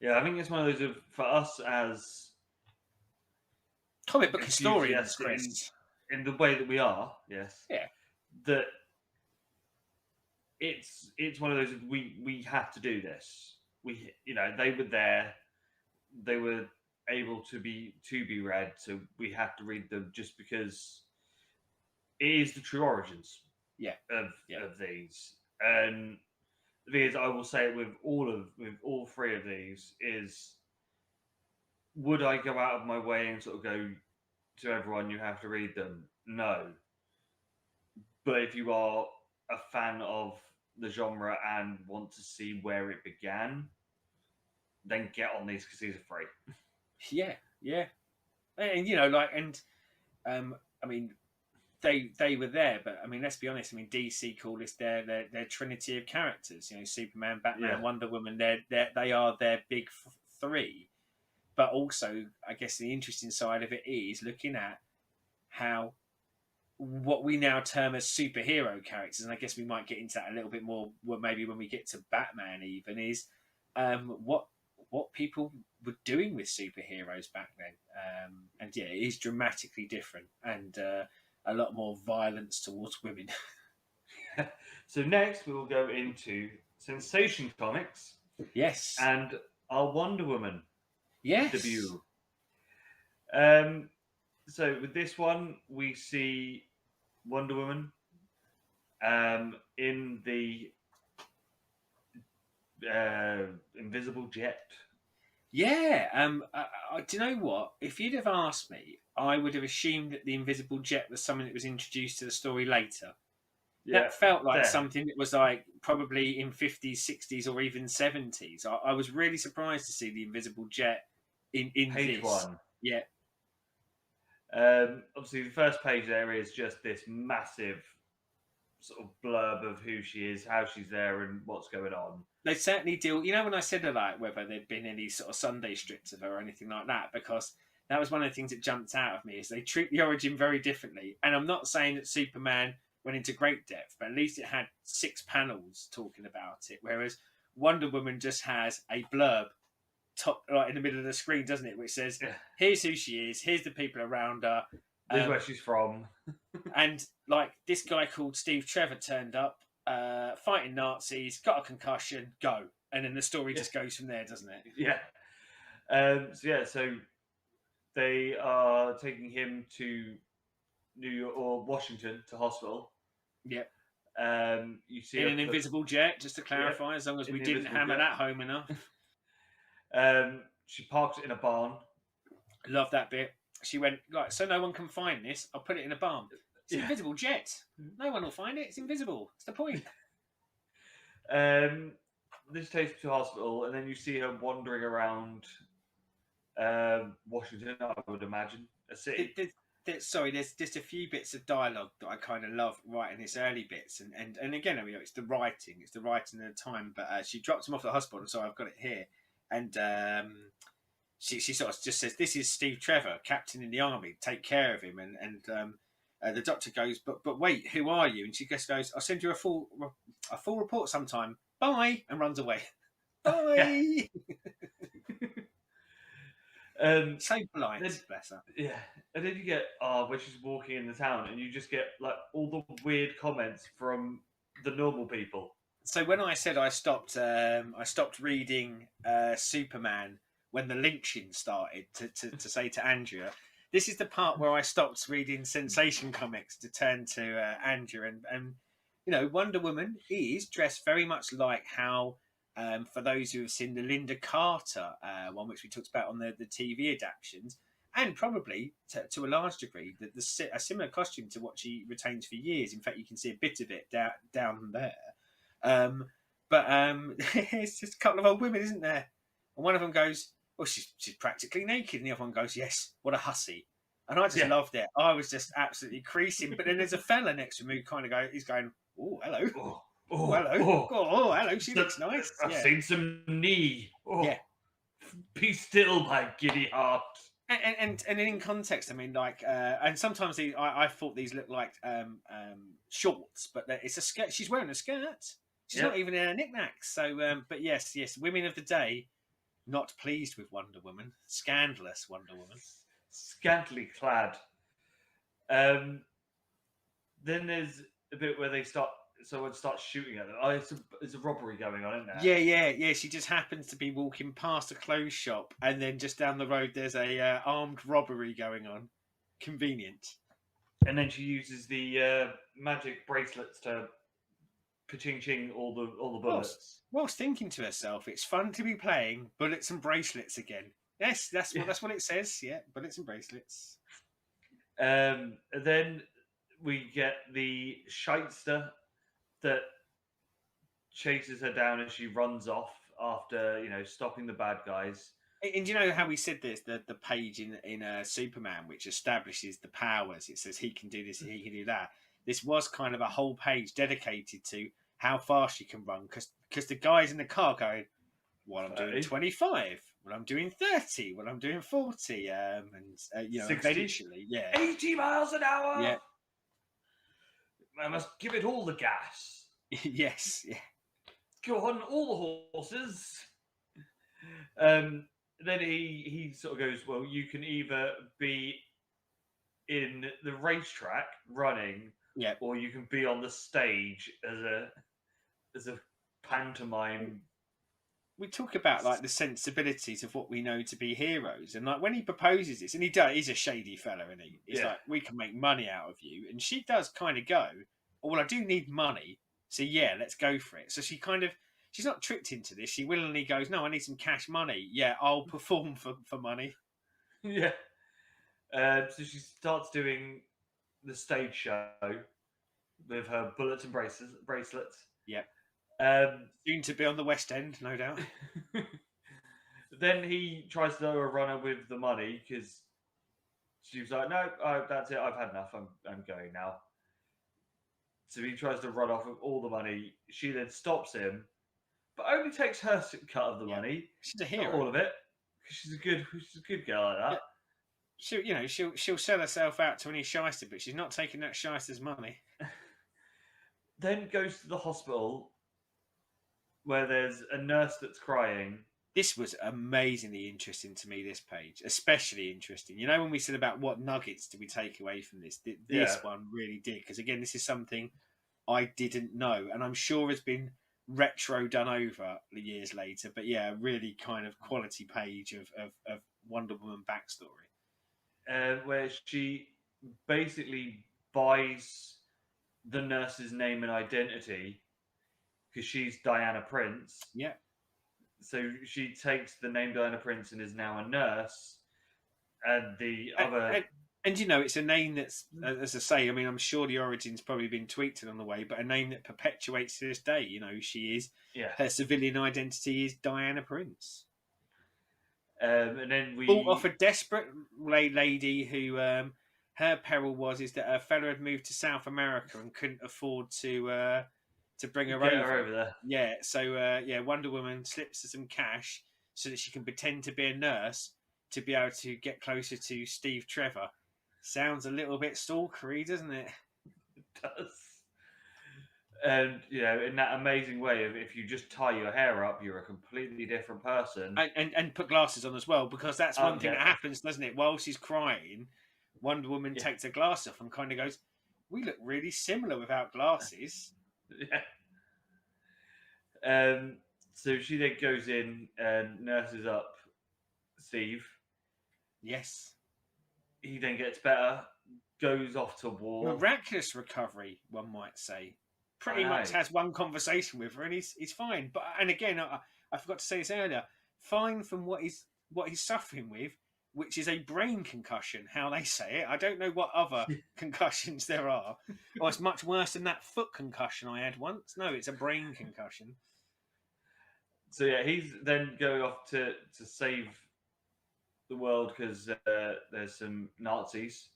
Yeah, I think it's one of those for us as comic book historians, Chris, in the way that we are. Yes. Yeah. That it's one of those we have to do this. They were there, they were able to be read, so we have to read them just because it is the true origins of these. And the thing is, I will say it with all three of these is, would I go out of my way and sort of go to everyone, you have to read them? No. But if you are a fan of the genre and want to see where it began, then get on these because these are free. Yeah. And I mean, they were there, but I mean, let's be honest. I mean, DC call this their trinity of characters. Superman, Batman, Wonder Woman. They are their big three. But also, I guess the interesting side of it is looking at how what we now term as superhero characters, and I guess we might get into that a little bit more. Well, maybe when we get to Batman, even is what people were doing with superheroes back then. And it is dramatically different, and a lot more violence towards women. So next we will go into Sensation Comics. Yes. And our Wonder Woman debut. So with this one, we see Wonder Woman in the invisible jet. Yeah. Do you know what? If you'd have asked me, I would have assumed that the invisible jet was something that was introduced to the story later. Yeah, that felt like something that was like probably in 50s, 60s, or even 70s. I was really surprised to see the invisible jet in page this. One. Yeah. Obviously, the first page there is just this massive sort of blurb of who she is, how she's there, and what's going on. They certainly deal. When I said like whether there'd been any sort of Sunday strips of her or anything like that, because that was one of the things that jumped out of me is they treat the origin very differently. And I'm not saying that Superman went into great depth, but at least it had 6 panels talking about it, whereas Wonder Woman just has a blurb top right in the middle of the screen, doesn't it, which says here's who she is, here's the people around her, this is where she's from. And like this guy called Steve Trevor turned up, fighting Nazis, got a concussion, go, and then the story just goes from there, doesn't it? Yeah. So they are taking him to New York or Washington to hospital. Yep. You see in an invisible jet, just to clarify, as long as we didn't hammer that home enough. She parks it in a barn. Love that bit. She went, like, so no one can find this. I'll put it in a barn. It's an invisible jet. No one will find it. It's invisible. That's the point. this takes her to hospital, and then you see her wandering around Washington, I would imagine, a city. Sorry, there's just a few bits of dialogue that I kind of love right in its early bits, and again, I mean, it's the writing at the time. But she drops him off at the hospital, so I've got it here, and she sort of just says, "This is Steve Trevor, captain in the army. Take care of him." And the doctor goes, "But wait, who are you?" And she just goes, "I'll send you a full report sometime. Bye," and runs away. Bye. So polite, then, bless her. Yeah, and then you get when she's walking in the town, and you just get like all the weird comments from the normal people. So when I said I stopped reading Superman when the lynching started to say to Andrea, this is the part where I stopped reading sensation comics to turn to Andrea, and you know, Wonder Woman is dressed very much like how, for those who have seen the Linda Carter one, which we talked about on the TV adaptations, and probably to a large degree, a similar costume to what she retains for years. In fact, you can see a bit of it down there. But it's just a couple of old women, isn't there? And one of them goes, "Well, she's practically naked," and the other one goes, "Yes, what a hussy." And I just loved it. I was just absolutely creasing. But then there's a fella next to me who kind of he's going, "Oh, hello, hello, hello, she looks nice." I've seen some knee. Yeah. Be still, my giddy heart. And in context, I mean, like, and sometimes I thought these look like shorts, but it's a skirt. She's wearing a skirt. She's not even in her knickknacks. So, but yes, women of the day not pleased with Wonder Woman. Scandalous Wonder Woman. Scantily clad. Then there's a bit where someone starts shooting at them. Oh, it's a robbery going on, isn't there? Yeah. She just happens to be walking past a clothes shop, and then just down the road there's a armed robbery going on. Convenient. And then she uses the magic bracelets to pa-ching-ching all the bullets. Whilst thinking to herself, it's fun to be playing bullets and bracelets again. Yes, that's what it says. Yeah, bullets and bracelets. Then we get the shyster that chases her down as she runs off after stopping the bad guys. And you know how we said this, the page in Superman which establishes the powers. It says he can do this, he can do that. This was kind of a whole page dedicated to how fast she can run, because the guys in the car going, "Well, I'm doing 25. Well, I'm doing 30. Well, I'm doing 40." And 60, eventually, 80 miles an hour. Yeah, I must give it all the gas. Yes, yeah. Go on, all the horses. Then he sort of goes, "Well, you can either be in the racetrack running, or you can be on the stage as a pantomime." We talk about like the sensibilities of what we know to be heroes, and like when he proposes this, and he's a shady fella, isn't he? He's like, "We can make money out of you," and she does kind of go, "Oh, well, I do need money, so yeah, let's go for it." So she's not tricked into this. She willingly goes, "No, I need some cash money. Yeah, I'll perform for money." Yeah. So she starts doing the stage show with her bullets and bracelets. Yeah. Soon to be on the West End, no doubt. Then he tries to know a runner with the money, because she was like, "No, that's it. I've had enough. I'm going now." So he tries to run off with all the money. She then stops him, but only takes her cut of the money. She's a hero. Not all of it, because she's a good girl like that. She'll sell herself out to any shyster, but she's not taking that shyster's money. Then goes to the hospital, where there's a nurse that's crying. This was amazingly interesting to me, this page. Especially interesting. You know, when we said about what nuggets do we take away from this, this one really did. Because, again, this is something I didn't know. And I'm sure has been retro done over years later. But, yeah, a really kind of quality page of Wonder Woman backstory. Where she basically buys the nurse's name and identity, because she's Diana Prince. Yeah. So she takes the name Diana Prince and is now a nurse. And the other And it's a name that's, as I say, I mean, I'm sure the origin's probably been tweaked along the way, but a name that perpetuates to this day. She is, Yeah. her civilian identity is Diana Prince. And then Bought off a desperate lady who, her peril is that her fella had moved to South America and couldn't afford to bring her get over. her over there. Yeah, so Wonder Woman slips her some cash so that she can pretend to be a nurse to be able to get closer to Steve Trevor. Sounds a little bit stalkery, doesn't it? It does. And in that amazing way of, if you just tie your hair up, you're a completely different person. And put glasses on as well, because that's one thing yeah. that happens, doesn't it? While she's crying, Wonder Woman takes her glass off and kind of goes, "We look really similar without glasses." Yeah. So she then goes in and nurses up Steve. Yes. He then gets better, goes off to war. Miraculous recovery, one might say. Pretty much has one conversation with her and he's fine. But and again, I forgot to say this earlier. Fine from what he's suffering with, which is a brain concussion. How they say it, I don't know what other concussions there are. Or it's much worse than that foot concussion I had once. No, it's a brain concussion. So yeah, he's then going off to save the world because there's some Nazis,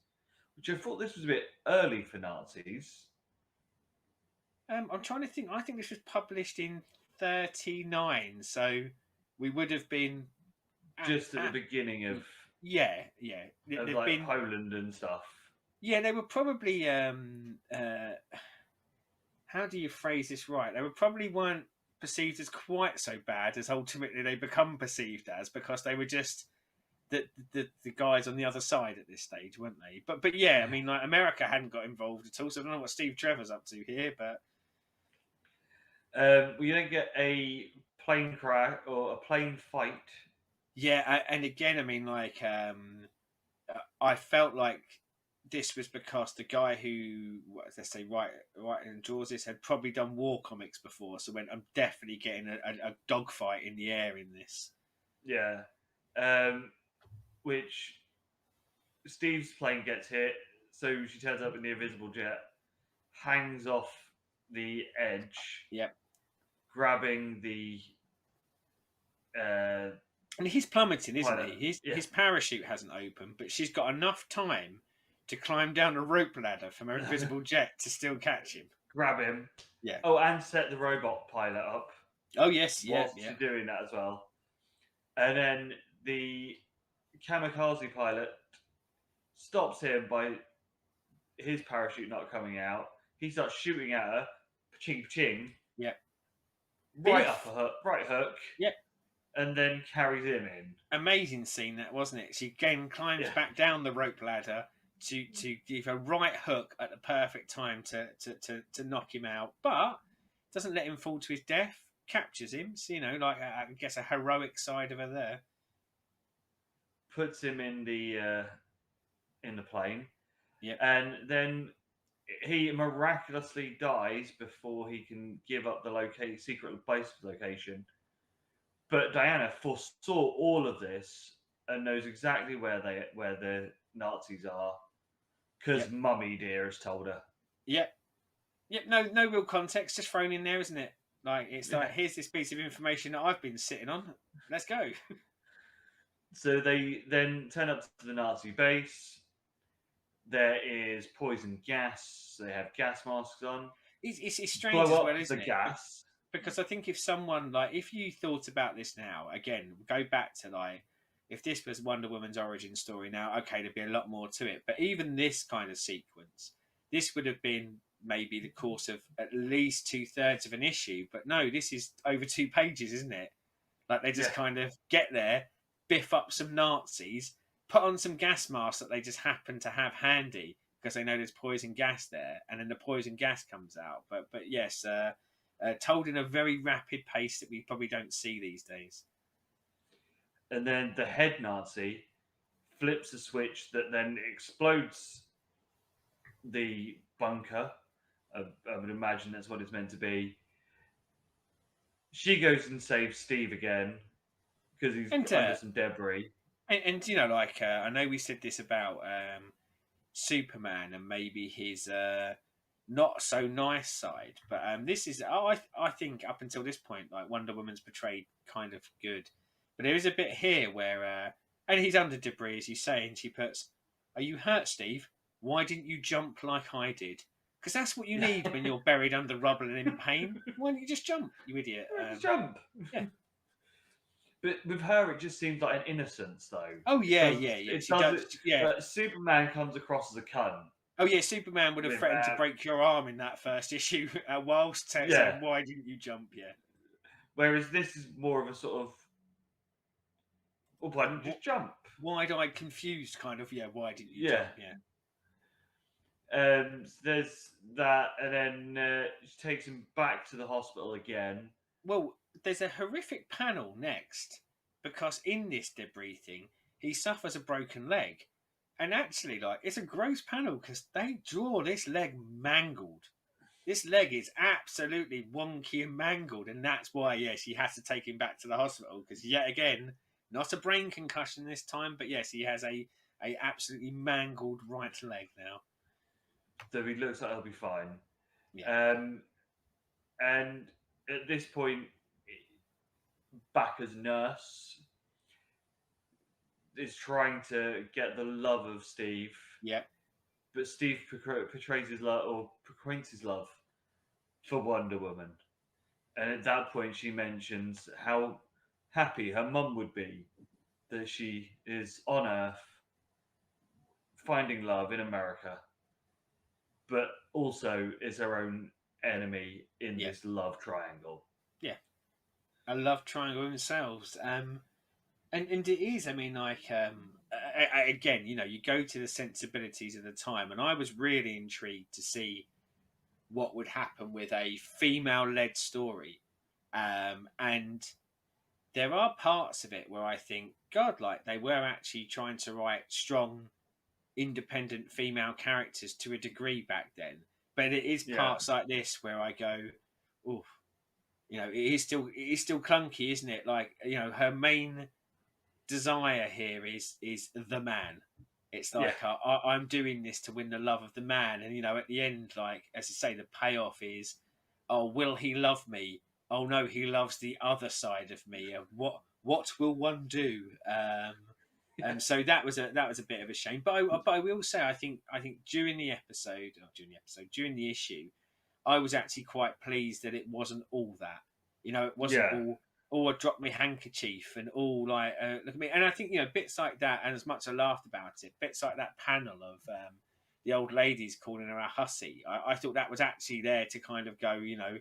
which I thought this was a bit early for Nazis. I'm trying to think. I think this was published in 1939, so we would have been just at the beginning of of like Poland and stuff. Yeah, they were probably how do you phrase this right? They were probably weren't perceived as quite so bad as ultimately they become perceived as, because they were just the guys on the other side at this stage, weren't they? But yeah, I mean, like, America hadn't got involved at all, so I don't know what Steve Trevor's up to here, but we then get a plane crash or a plane fight. Yeah, and again, I mean, like, I felt like this was because the guy who, let's say, right and draws this had probably done war comics before, so I'm definitely getting a dogfight in the air in this. Yeah, which Steve's plane gets hit, so she turns up in the invisible jet, hangs off the edge. Yep. Grabbing the. And he's plummeting, isn't he? His parachute hasn't opened, but she's got enough time to climb down a rope ladder from her invisible jet to still catch him. Grab him. Yeah. Oh, and set the robot pilot up. Oh, yes, yeah. She's doing that as well. And then the kamikaze pilot stops him by his parachute not coming out. He starts shooting at her. Paching, paching. Yep. Right hook. Yep. And then carries him in. Amazing scene that, wasn't it? She again climbs back down the rope ladder to give a right hook at the perfect time to knock him out, but doesn't let him fall to his death. Captures him. So, like, I guess a heroic side of her there. Puts him in the plane. Yeah. And then he miraculously dies before he can give up the secret base location. But Diana foresaw all of this and knows exactly where the Nazis are, because Mummy Dear has told her. Yep. No real context, just thrown in there, isn't it? Like, it's like, here's this piece of information that I've been sitting on. Let's go. So they then turn up to the Nazi base. There is poison gas. They have gas masks on. It's strange as well, isn't it? Gas. Because I think if someone, like, if you thought about this now, again, go back to, like, if this was Wonder Woman's origin story now, okay, there'd be a lot more to it. But even this kind of sequence, this would have been maybe the course of at least 2/3 of an issue. But no, this is over 2 pages, isn't it? Like, they just kind of get there, biff up some Nazis, put on some gas masks that they just happen to have handy because they know there's poison gas there, and then the poison gas comes out. But yes, told in a very rapid pace that we probably don't see these days. And then the head Nazi flips a switch that then explodes the bunker. I would imagine that's what it's meant to be. She goes and saves Steve again because he's under some debris. And like, I know we said this about Superman and maybe his not so nice side. But this is, I think up until this point, like Wonder Woman's portrayed kind of good. But there is a bit here where, and he's under debris, as you say, and she puts, "Are you hurt, Steve? Why didn't you jump like I did?" Because that's what you need when you're buried under rubble and in pain. Why don't you just jump, you idiot? Just jump. Yeah. But with her, it just seems like an innocence, though. Oh yeah, Doesn't- yeah, yeah. It She does. doesn't. Yeah. Superman comes across as a cunt. Oh yeah, Superman would have With, threatened to break your arm in that first issue, whilst saying, "Why didn't you jump?" Yeah. Whereas this is more of a sort of, "Oh, why didn't you just jump?" Wide-eyed, confused kind of. Yeah. Why didn't you jump? Yeah. There's that, and then she takes him back to the hospital again. Well, there's a horrific panel next because in this debris thing, he suffers a broken leg, and actually, like, it's a gross panel because they draw this leg mangled. This leg is absolutely wonky and mangled, and that's why, yes, he has to take him back to the hospital because yet again, not a brain concussion this time, but yes, he has a absolutely mangled right leg now. So he looks like he'll be fine. Yeah. And at this point, back as nurse is trying to get the love of Steve. Yeah. But Steve portrays his love, or proclaims his love for Wonder Woman. And at that point, she mentions how happy her mum would be that she is on Earth, finding love in America, but also is her own enemy in this love triangle. Yeah. A love triangle themselves. And it is, I mean, like, again, you know, you go to the sensibilities of the time, and I was really intrigued to see what would happen with a female-led story. And there are parts of it where I think, God, like, they were actually trying to write strong, independent female characters to a degree back then. But it is parts like this where I go, oof. You know, it is still clunky, isn't it? Like, you know, her main desire here is the man. It's like I'm doing this to win the love of the man, and you know, at the end, like as I say, the payoff is, oh, will he love me? Oh no, he loves the other side of me. What will one do? So that was a bit of a shame. But I will say, I think during the during the issue, I was actually quite pleased that it wasn't all that. You know, it wasn't all I dropped my handkerchief and all like look at me. And I think, you know, bits like that, and as much as I laughed about it, bits like that panel of the old ladies calling her a hussy, I thought that was actually there to kind of go, you know,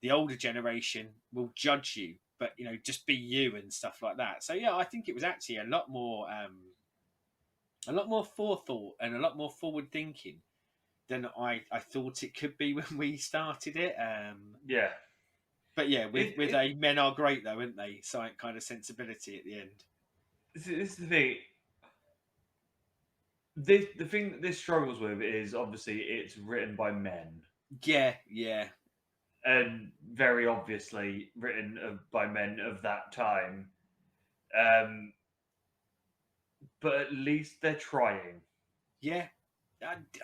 the older generation will judge you, but you know, just be you and stuff like that. So yeah, I think it was actually a lot more forethought and a lot more forward thinking than I thought it could be when we started it. But yeah, with a men are great though, aren't they? So kind of sensibility at the end. This is the thing. The thing that this struggles with is obviously it's written by men. Yeah. And very obviously written by men of that time. But at least they're trying. Yeah.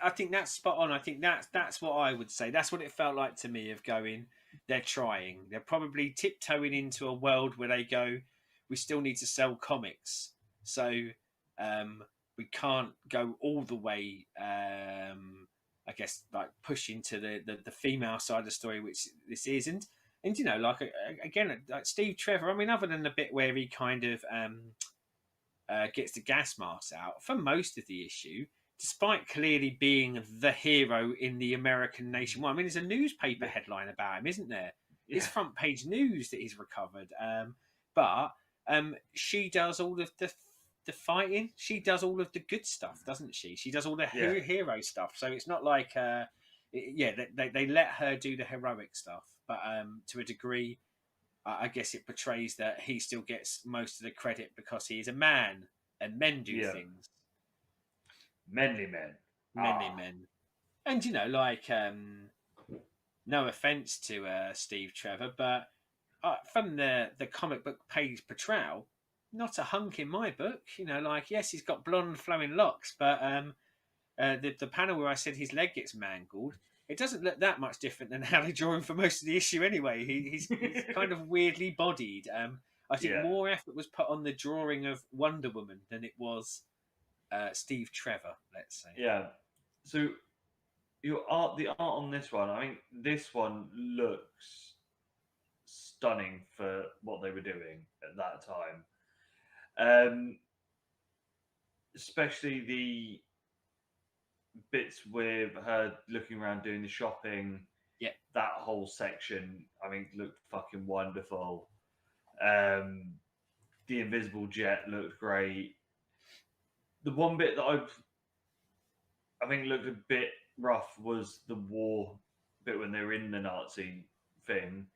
I think that's spot on. I think that's what I would say. That's what it felt like to me, of going, they're trying. They're probably tiptoeing into a world where they go, we still need to sell comics. So we can't go all the way, I guess, like push into the female side of the story, which this is. And you know, like, again, like Steve Trevor, I mean, other than the bit where he kind of gets the gas mask out, for most of the issue, despite clearly being the hero in the American nationwide. I mean, there's a newspaper headline about him, isn't there? Yeah. It's front page news that he's recovered. But she does all of the fighting. She does all of the good stuff, doesn't she? She does all the hero stuff. So it's not like, they let her do the heroic stuff. But to a degree, I guess it portrays that he still gets most of the credit because he is a man and men do things. Manly men. And you know, like, no offense to Steve Trevor, but from the comic book page portrayal, not a hunk in my book. You know, like, yes, he's got blonde flowing locks, but the panel where I said his leg gets mangled, it doesn't look that much different than how they draw him for most of the issue anyway. He's kind of weirdly bodied. I think Yeah. more effort was put on the drawing of Wonder Woman than it was Steve Trevor, let's say. Yeah. So the art on this one, I mean, this one looks stunning for what they were doing at that time. Especially the bits with her looking around doing the shopping. Yeah. That whole section, I mean, looked fucking wonderful. The invisible jet looked great. The one bit that I think looked a bit rough was the war bit when they were in the Nazi thing.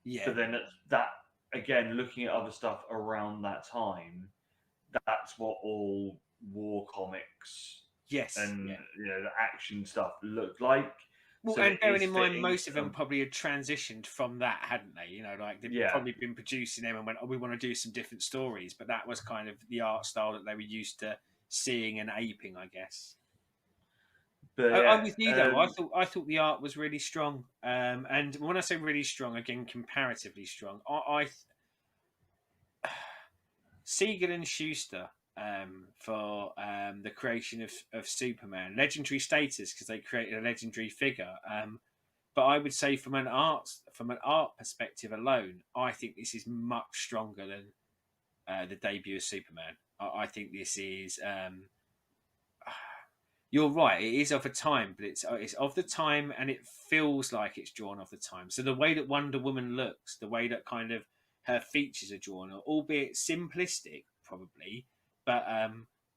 Yeah. But then that again, looking at other stuff around that time, that's what all war comics Yes. and Yeah. the action stuff looked like. Well, So and it bearing is in mind, fitting most of them them. probably had transitioned from that, hadn't they? Like they'd Yeah. probably been producing them and went, "Oh, we want to do some different stories." But that was kind of the art style that they were used to seeing and aping, I guess. But I'm with you though. I thought the art was really strong, and when I say really strong, again, comparatively strong. Siegel and Schuster for the creation of Superman, legendary status because they created a legendary figure. But I would say from an art perspective alone, I think this is much stronger than the debut of Superman. I think this is. You're right. It is of a time, but it's of the time, and it feels like it's drawn of the time. So the way that Wonder Woman looks, the way that kind of her features are drawn, albeit simplistic, probably, but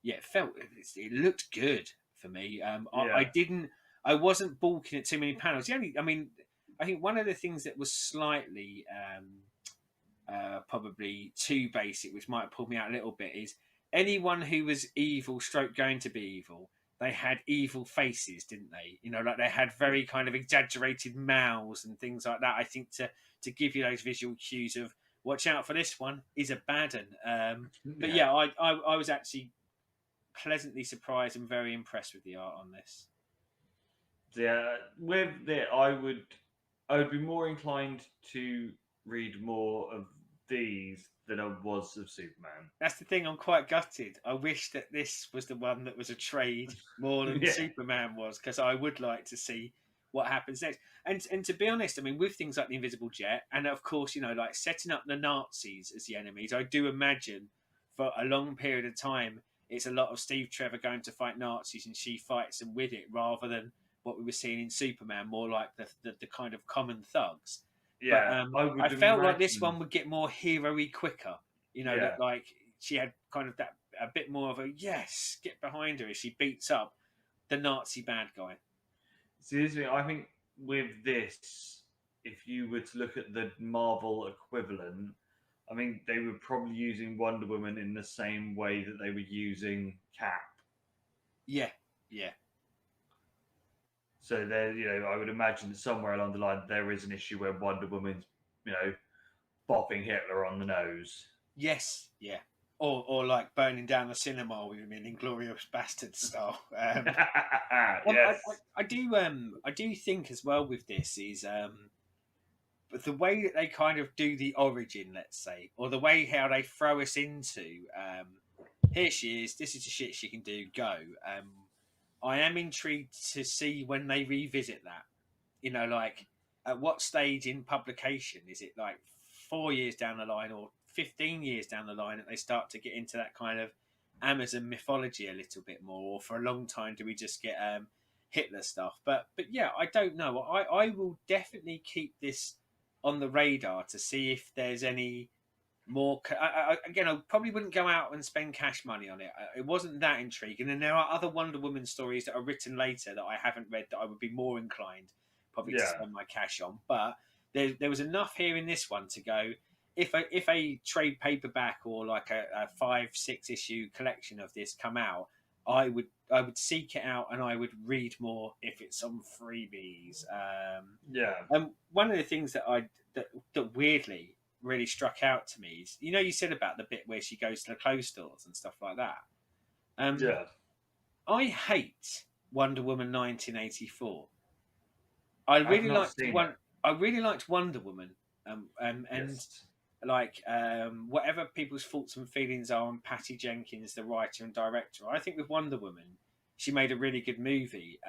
yeah, it looked good for me. I wasn't balking at too many panels. I think one of the things that was slightly probably too basic, which might pull me out a little bit, is anyone who was evil, stroke going to be evil. They had evil faces, didn't they? Like they had very kind of exaggerated mouths and things like that. I think to give you those visual cues of watch out for this one, is a bad one. But yeah, I was actually pleasantly surprised and very impressed with the art on this. Yeah, with it, I would be more inclined to read more of these than I was of Superman. That's the thing. I'm quite gutted. I wish that this was the one that was a trade more than Superman was, because I would like to see what happens next. And to be honest, I mean, with things like the Invisible Jet, and of course, like setting up the Nazis as the enemies, I do imagine for a long period of time, it's a lot of Steve Trevor going to fight Nazis, and she fights them with it, rather than what we were seeing in Superman, more like the kind of common thugs. Yeah, but I felt like this one would get more hero-y quicker. That like she had kind of that a bit more of a yes, get behind her as she beats up the Nazi bad guy. Seriously, I think with this, if you were to look at the Marvel equivalent, I mean, they were probably using Wonder Woman in the same way that they were using Cap. Yeah. So there, I would imagine that somewhere along the line there is an issue where Wonder Woman's, bopping Hitler on the nose. Yes, yeah. Or like burning down the cinema with him in Inglourious Bastard style. Yes. I do think as well with this is the way that they kind of do the origin, let's say, or the way how they throw us into here she is, this is the shit she can do, go. I am intrigued to see when they revisit that. Like at what stage in publication is it, like 4 years down the line or 15 years down the line that they start to get into that kind of Amazon mythology a little bit more, or for a long time do we just get Hitler stuff? But yeah, I don't know. I will definitely keep this on the radar to see if there's any more. Again, I probably wouldn't go out and spend cash money on it. It wasn't that intriguing, and there are other Wonder Woman stories that are written later that I haven't read that I would be more inclined probably to spend my cash on. But there was enough here in this one to go. If a trade paperback or like a 5-6 issue collection of this come out, I would seek it out and I would read more if it's on freebies. And one of the things that that weirdly really struck out to me is, you said about the bit where she goes to the clothes stores and stuff like that. I hate Wonder Woman 1984. I I've really not liked seen one. it. I really liked Wonder Woman, and Yes. like whatever people's thoughts and feelings are on Patty Jenkins, the writer and director, I think with Wonder Woman, she made a really good movie.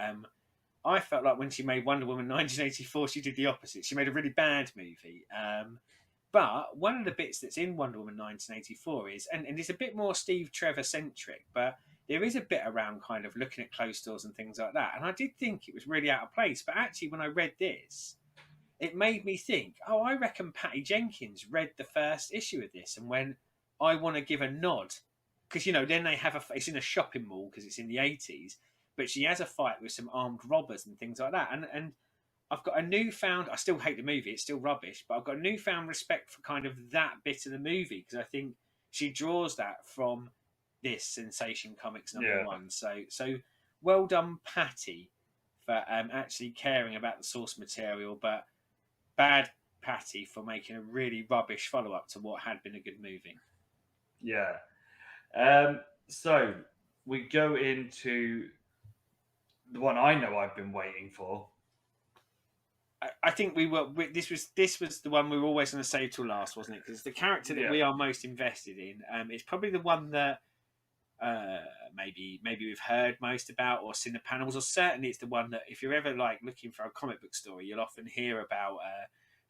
I felt like when she made Wonder Woman 1984, she did the opposite. She made a really bad movie. But one of the bits that's in Wonder Woman 1984 is, and it's a bit more Steve Trevor centric, but there is a bit around kind of looking at closed doors and things like that. And I did think it was really out of place. But actually, when I read this, it made me think, oh, I reckon Patty Jenkins read the first issue of this and went, I want to give a nod. Because, then they have it's in a shopping mall because it's in the 80s, but she has a fight with some armed robbers and things like that. And I've got a newfound, I still hate the movie, it's still rubbish, but I've got a newfound respect for kind of that bit of the movie because I think she draws that from this Sensation Comics #1. So well done, Patty, for actually caring about the source material, but bad Patty for making a really rubbish follow up to what had been a good movie. Yeah. So we go into the one I know I've been waiting for. I think This was the one we were always going to save till last, wasn't it? Because the character that we are most invested in. It's probably the one that maybe we've heard most about or seen the panels, or certainly it's the one that if you're ever like looking for a comic book story, you'll often hear about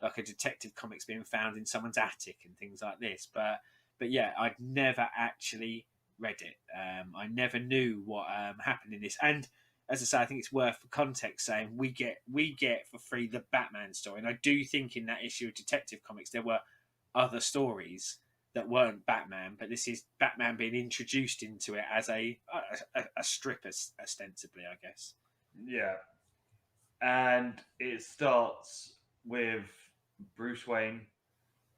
like a detective comics being found in someone's attic and things like this. But yeah, I'd never actually read it. I never knew what happened in this. And as I say, I think it's worth for context saying we get for free the Batman story, and I do think in that issue of Detective Comics there were other stories that weren't Batman, but this is Batman being introduced into it as a strip, ostensibly, I guess. Yeah, and it starts with Bruce Wayne,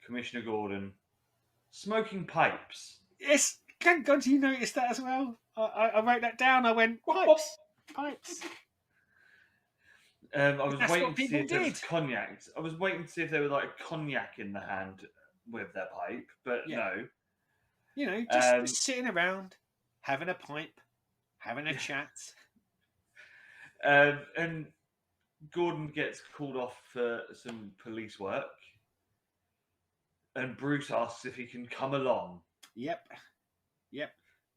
Commissioner Gordon, smoking pipes. Yes, thank God you noticed that as well. I wrote that down. I went pipes. I was That's waiting what to see people if there was did. cognac. I was waiting to see if there was like a cognac in the hand with their pipe, but no. Just sitting around, having a pipe, having a chat. And Gordon gets called off for some police work, and Bruce asks if he can come along. Yep.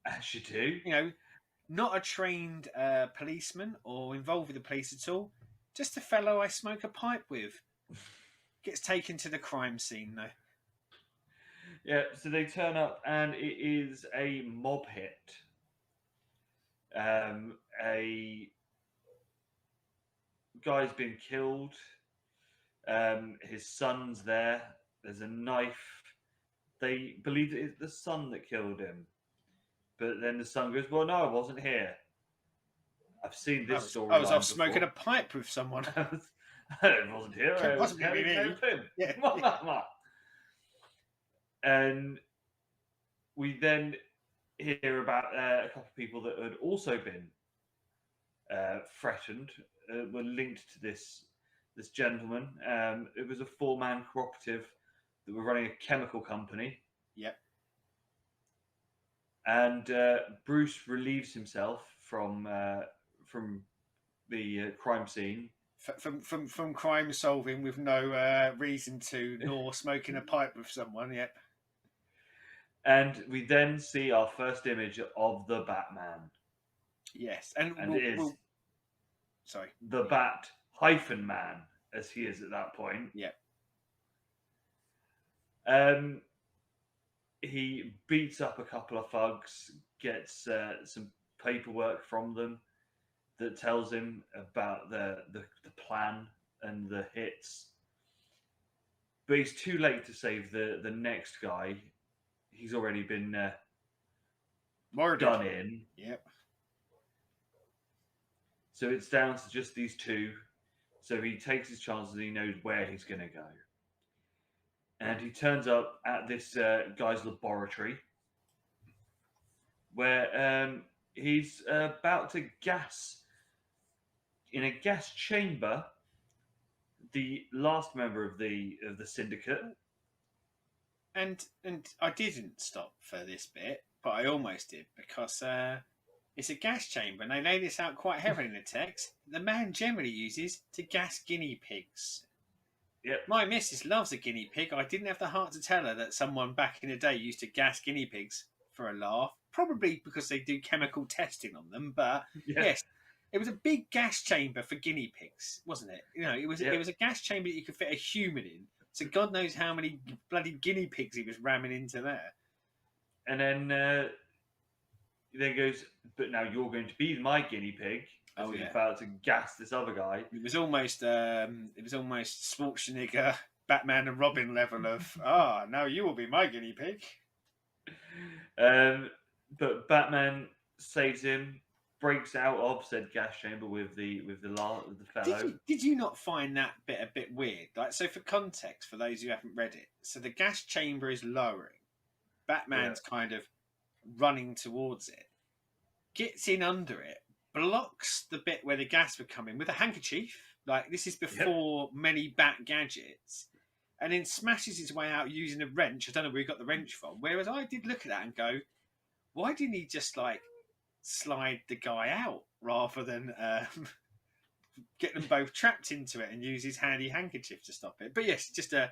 As you do. Not a trained policeman or involved with the police at all. Just a fellow I smoke a pipe with. Gets taken to the crime scene, though. Yeah, so they turn up and it is a mob hit. A guy's been killed. His son's there. There's a knife. They believe it's the son that killed him. But then the son goes, well, no, I wasn't here. I've seen this story. I was off smoking a pipe with someone. I wasn't here. Can't possibly be me. Yeah. And we then hear about a couple of people that had also been threatened, were linked to this gentleman. It was a 4-man cooperative that were running a chemical company. Yep. And Bruce relieves himself from the crime scene. From crime solving with no reason to, nor smoking a pipe with someone. Yep. And we then see our first image of the Batman. Yes, and sorry, the Bat-Man, as he is at that point. Yep. He beats up a couple of thugs, gets some paperwork from them that tells him about the plan and the hits. But he's too late to save the next guy. He's already been done in. Yep. So it's down to just these two. So he takes his chances and he knows where he's going to go. And he turns up at this guy's laboratory where he's about to gas, in a gas chamber, the last member of the syndicate. And I didn't stop for this bit, but I almost did, because It's a gas chamber, and they lay this out quite heavily in the text. The man generally uses to gas guinea pigs. Yep. My missus loves a guinea pig. I didn't have the heart to tell her that someone back in the day used to gas guinea pigs for a laugh. Probably because they do chemical testing on them. But Yeah. yes, it was a big gas chamber for guinea pigs, wasn't it? You know, it was a gas chamber that you could fit a human in. So God knows how many bloody guinea pigs he was ramming into there. And then goes, but now you're going to be my guinea pig. As he's about to gas this other guy. It was almost Schwarzenegger, Batman and Robin level of now you will be my guinea pig. But Batman saves him, breaks out of said gas chamber with the fellow. Did you not find that bit a bit weird? Like, so for context, for those who haven't read it, so the gas chamber is lowering. Batman's kind of running towards it, gets in under it, blocks the bit where the gas would come in with a handkerchief. Like, this is before many Bat gadgets. And then smashes his way out using a wrench. I don't know where he got the wrench from. Whereas I did look at that and go, why didn't he just, like, slide the guy out rather than get them both trapped into it and use his handy handkerchief to stop it? But yes, just a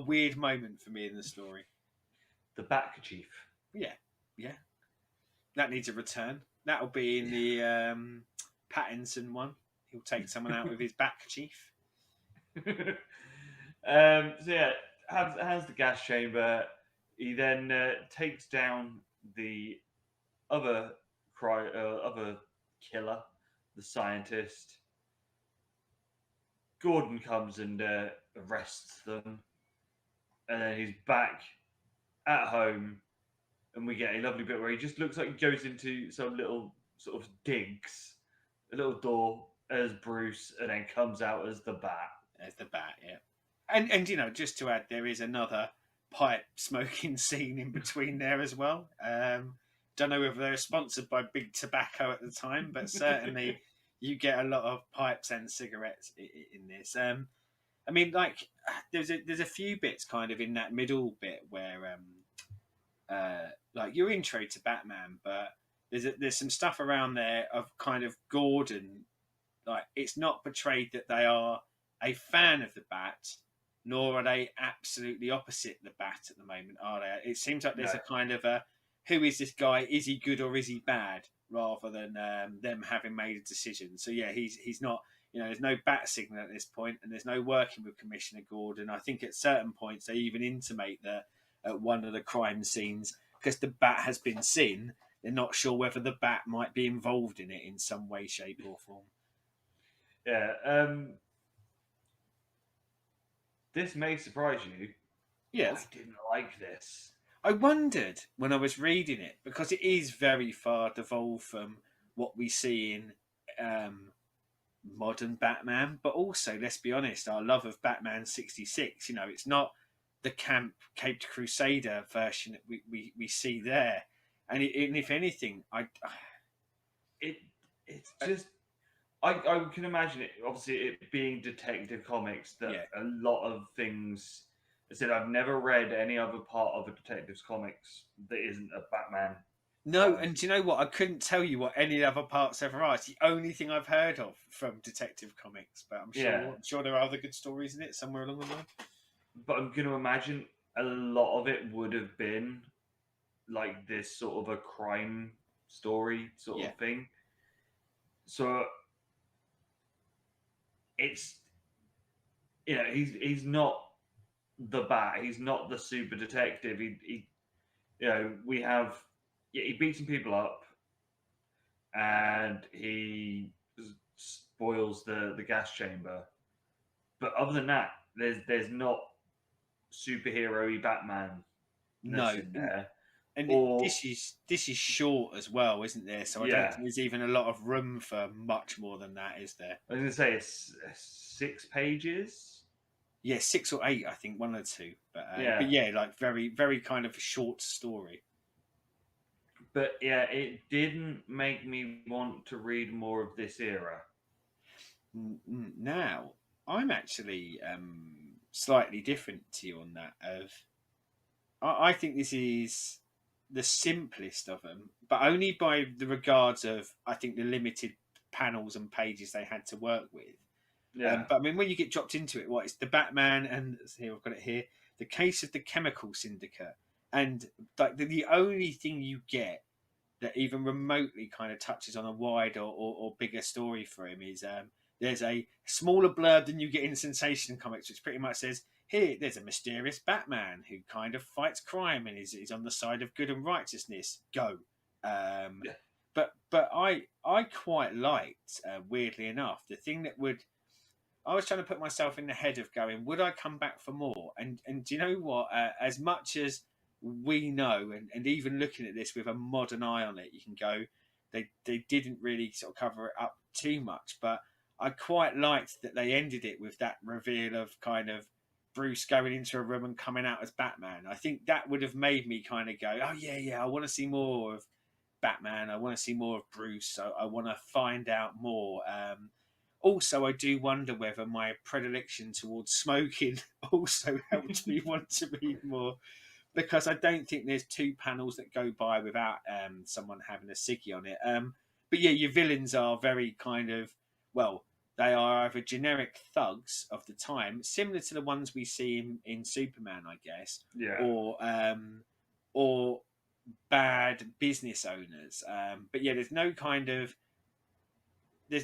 weird moment for me in the story. The Batkerchief. Yeah. That needs a return. That'll be in the Pattinson one. He'll take someone out with his Batkerchief. So yeah, has the gas chamber. He then takes down the other killer, the scientist. Gordon comes and arrests them, and then he's back at home, and we get a lovely bit where he just looks like he goes into some little sort of digs, a little door as Bruce, and then comes out as the Bat. As the Bat, yeah. And you know, just to add, there is another pipe smoking scene in between there as well. Don't know whether they were sponsored by Big Tobacco at the time, but certainly you get a lot of pipes and cigarettes in this. I mean, like there's a few bits kind of in that middle bit where like your intro to Batman, but there's some stuff around there of kind of Gordon. Like, it's not portrayed that they are a fan of the Bat, nor are they absolutely opposite the Bat at the moment, are they? It seems like there's a kind of a, who is this guy? Is he good or is he bad? Rather than them having made a decision. So yeah, he's not. You know, there's no Bat signal at this point, and there's no working with Commissioner Gordon. I think at certain points they even intimate that at one of the crime scenes, because the Bat has been seen, they're not sure whether the Bat might be involved in it in some way, shape, or form. Yeah. This may surprise you. Yes. I didn't like this. I wondered when I was reading it, because it is very far devolved from what we see in modern Batman, but also, let's be honest, our love of Batman 66, you know, it's not the camp Caped Crusader version that we see there. And if anything, it's just... I can imagine it, obviously, it being Detective Comics, that a lot of things... I said I've never read any other part of a Detective's comics that isn't a Batman. No, and do you know what? I couldn't tell you what any other parts ever are. It's the only thing I've heard of from Detective Comics, but I'm sure there are other good stories in it somewhere along the line. But I'm going to imagine a lot of it would have been like this sort of a crime story sort of thing. So it's, you know, he's not the Bat. He's not the super detective. He you know, he beats some people up, and he spoils the gas chamber. But other than that, there's not superhero-y Batman. No, in there. And this is short as well, isn't there? So I don't think there's even a lot of room for much more than that, is there? I was going to say it's 6 pages. Yeah, 6 or 8, I think, one or two. But yeah, like very, very kind of short story. But yeah, it didn't make me want to read more of this era. Now, I'm actually slightly different to you on that. I think this is the simplest of them, but only by the regards of, I think, the limited panels and pages they had to work with. Yeah. But I mean, when you get dropped into it, it's the Batman, and here I've got it here, the case of the chemical syndicate, and like the only thing you get that even remotely kind of touches on a wider or bigger story for him is there's a smaller blurb than you get in Sensation Comics, which pretty much says, here, there's a mysterious Batman who kind of fights crime and is on the side of good and righteousness. Go. Yeah. But I quite liked, weirdly enough, the thing that would. I was trying to put myself in the head of going, would I come back for more? And do you know what? As much as we know, and even looking at this with a modern eye on it, you can go, they didn't really sort of cover it up too much. But I quite liked that they ended it with that reveal of kind of Bruce going into a room and coming out as Batman. I think that would have made me kind of go, oh yeah, I want to see more of Batman. I want to see more of Bruce. I want to find out more. Also, I do wonder whether my predilection towards smoking also helped me want to read more, because I don't think there's two panels that go by without someone having a ciggy on it. But yeah, your villains are very kind of, well, they are either generic thugs of the time, similar to the ones we see in Superman, I guess, Yeah. or bad business owners. But yeah, there's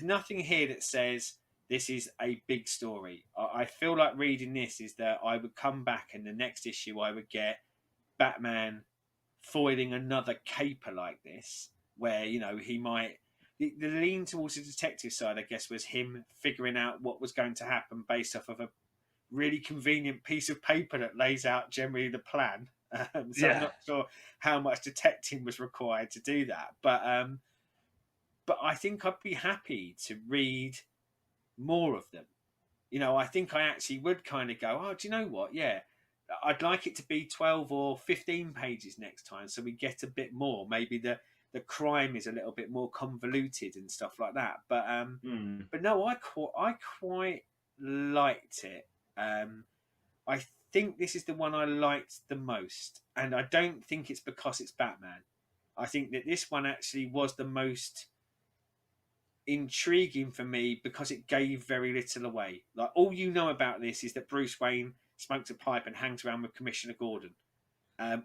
nothing here that says this is a big story. I feel like reading this is that I would come back and the next issue I would get Batman foiling another caper like this, where he might. The lean towards the detective side, I guess, was him figuring out what was going to happen based off of a really convenient piece of paper that lays out generally the plan. So I'm not sure how much detecting was required to do that, but I think I'd be happy to read more of them. I think I actually would kind of go, oh, do you know what? Yeah, I'd like it to be 12 or 15 pages next time, so we get a bit more. Maybe the crime is a little bit more convoluted and stuff like that. But no, I quite liked it. I think this is the one I liked the most, and I don't think it's because it's Batman. I think that this one actually was the most intriguing for me because it gave very little away. Like, all you know about this is that Bruce Wayne smokes a pipe and hangs around with Commissioner Gordon.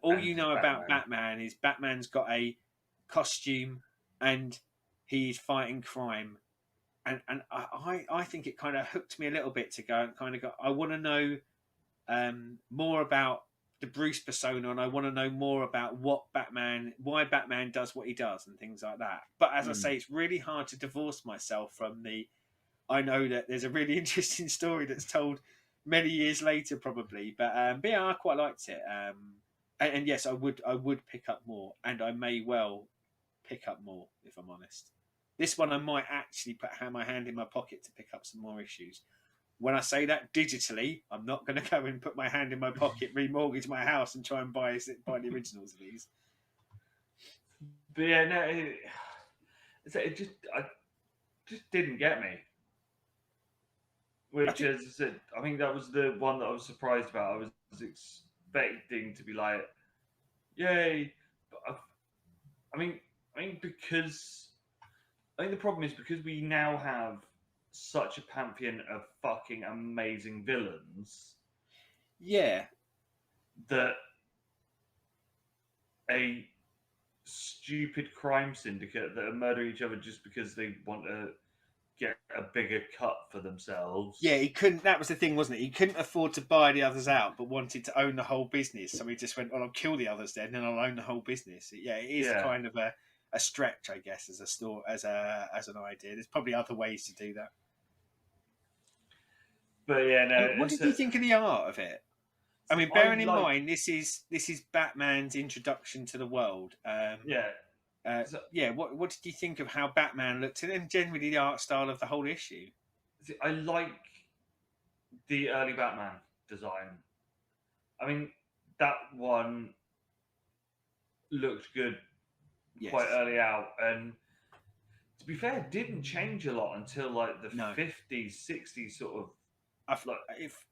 All you know about Batman is Batman's got a costume and he's fighting crime. And I think it kind of hooked me a little bit to go and kind of go, I want to know more about the Bruce persona, and I want to know more about why Batman does what he does and things like that. But as I say, it's really hard to divorce myself from I know that there's a really interesting story that's told many years later, probably. But yeah, I quite liked it. And yes, I would pick up more, and I may well pick up more if I'm honest. This one I might actually put my hand in my pocket to pick up some more issues. When I say that digitally, I'm not going to go and put my hand in my pocket, remortgage my house, and try and buy the originals of these. But yeah, no, it just didn't get me. Which is, I think that was the one that I was surprised about. I was expecting to be like, yay! But I mean, because I think the problem is because we now have such a pantheon of fucking amazing villains. Yeah. That a stupid crime syndicate that are murdering each other just because they want to get a bigger cut for themselves. Yeah, he couldn't. That was the thing, wasn't it? He couldn't afford to buy the others out, but wanted to own the whole business. So he just went, "Well, I'll kill the others then, and I'll own the whole business." Yeah, it is kind of a stretch, I guess, as a store, as an idea. There's probably other ways to do that. But yeah, no. What did you think of the art of it? I mean, bearing in mind this is Batman's introduction to the world. What did you think of how Batman looked, and generally the art style of the whole issue? I like the early Batman design. I mean, that one looked good quite early out, and to be fair, it didn't change a lot until like the 50s, 60s sort of.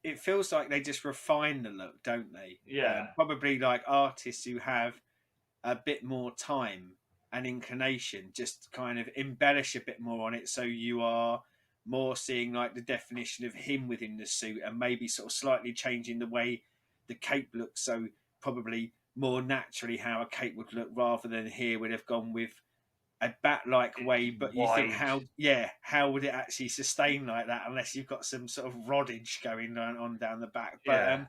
It feels like they just refine the look, don't they? Yeah. Probably like artists who have a bit more time and inclination, just kind of embellish a bit more on it, so you are more seeing like the definition of him within the suit, and maybe sort of slightly changing the way the cape looks, so probably more naturally how a cape would look, rather than here would have gone with a bat-like way. But you think, Wide. how would it actually sustain like that unless you've got some sort of roddage going on down the back? But Yeah.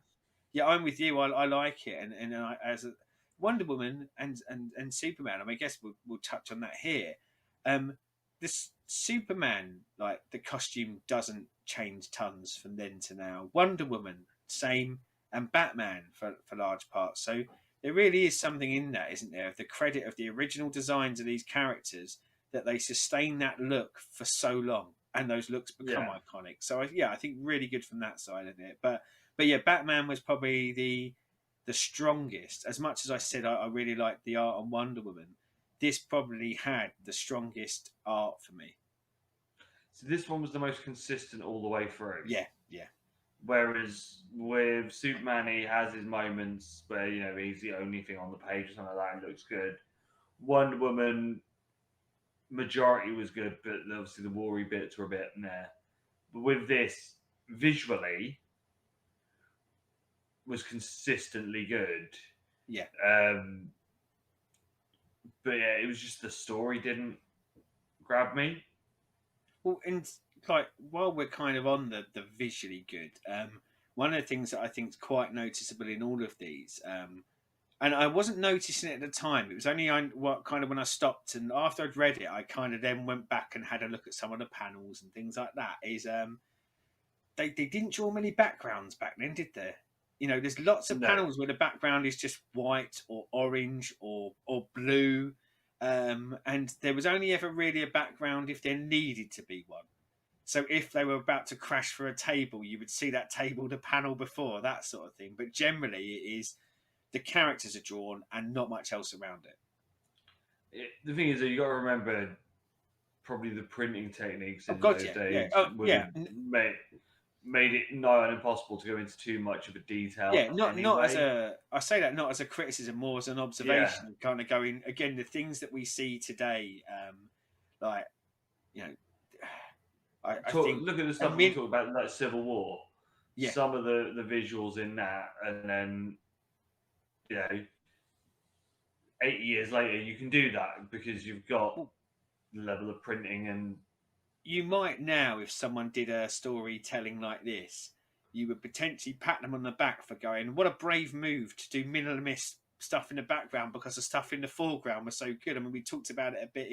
yeah, I'm with you. I like it, and as a Wonder Woman and Superman, I mean, I guess we'll touch on that here. This Superman, like the costume doesn't change tons from then to now. Wonder Woman, same, and Batman for large parts. So there really is something in that, isn't there? Of the credit of the original designs of these characters, that they sustain that look for so long, and those looks become Yeah. iconic. So I think really good from that side of it. But yeah, Batman was probably the strongest. As much as I said I really liked the art on Wonder Woman, this probably had the strongest art for me. So this one was the most consistent all the way through. Yeah, yeah, Whereas with Superman, he has his moments where he's the only thing on the page or something like that and looks good. Wonder Woman, majority was good, but obviously the Warry bits were a bit there. But with this, visually, was consistently good. yeah. But yeah, it was just the story didn't grab me. Well, and like while we're kind of on the visually good, one of the things that I think is quite noticeable in all of these, and I wasn't noticing it at the time. It was only what kind of when I stopped, and after I'd read it, I kind of then went back and had a look at some of the panels and things like that. Is they didn't draw many backgrounds back then, did they? There's lots of No. panels where the background is just white or orange or blue, and there was only ever really a background if there needed to be one. So if they were about to crash for a table, you would see that table, the panel before, that sort of thing. But generally, it is the characters are drawn and not much else around it. The thing is that you got to remember, probably the printing techniques Oh in God, those yeah, days would yeah, have made it nigh on impossible to go into too much of a detail. yeah. Not as anyway. I say that not as a criticism, more as an Yeah. observation. Kind of going again, the things that we see today, like you know, I think Look at the stuff we talk about, like Civil War. Yeah. Some of the visuals in that, and then 80 years later, you can do that because you've got the level of printing. And you might now, if someone did a storytelling like this, you would potentially pat them on the back for going, "What a brave move to do minimalist stuff in the background because the stuff in the foreground was so good." I mean, we talked about it a bit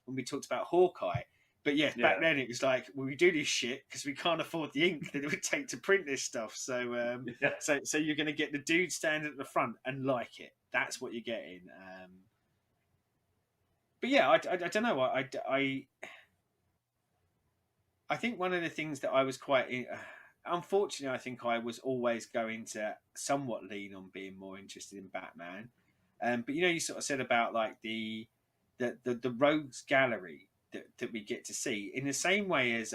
when we talked about Hawkeye. But yes, back then it was like, well, we do this shit because we can't afford the ink that it would take to print this stuff. So, so you're going to get the dude standing at the front and like it. That's what you're getting. But yeah, I don't know. I think one of the things that I was quite unfortunately, I think I was always going to somewhat lean on being more interested in Batman. But you sort of said about like the rogues gallery that we get to see in the same way as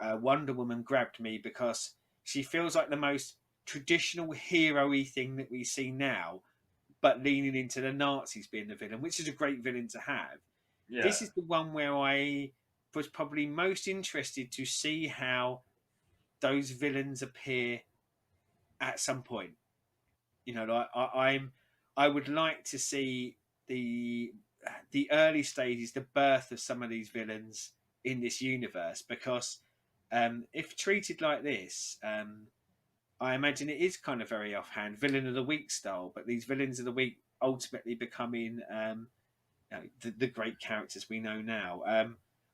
Wonder Woman grabbed me, because she feels like the most traditional hero-y thing that we see now, but leaning into the Nazis being the villain, which is a great villain to have. yeah, This is the one where I was probably most interested to see how those villains appear at some point. Like I would like to see the early stages, the birth of some of these villains in this universe, because if treated like this, I imagine it is kind of very offhand, villain of the week style. But these villains of the week ultimately becoming the great characters we know now.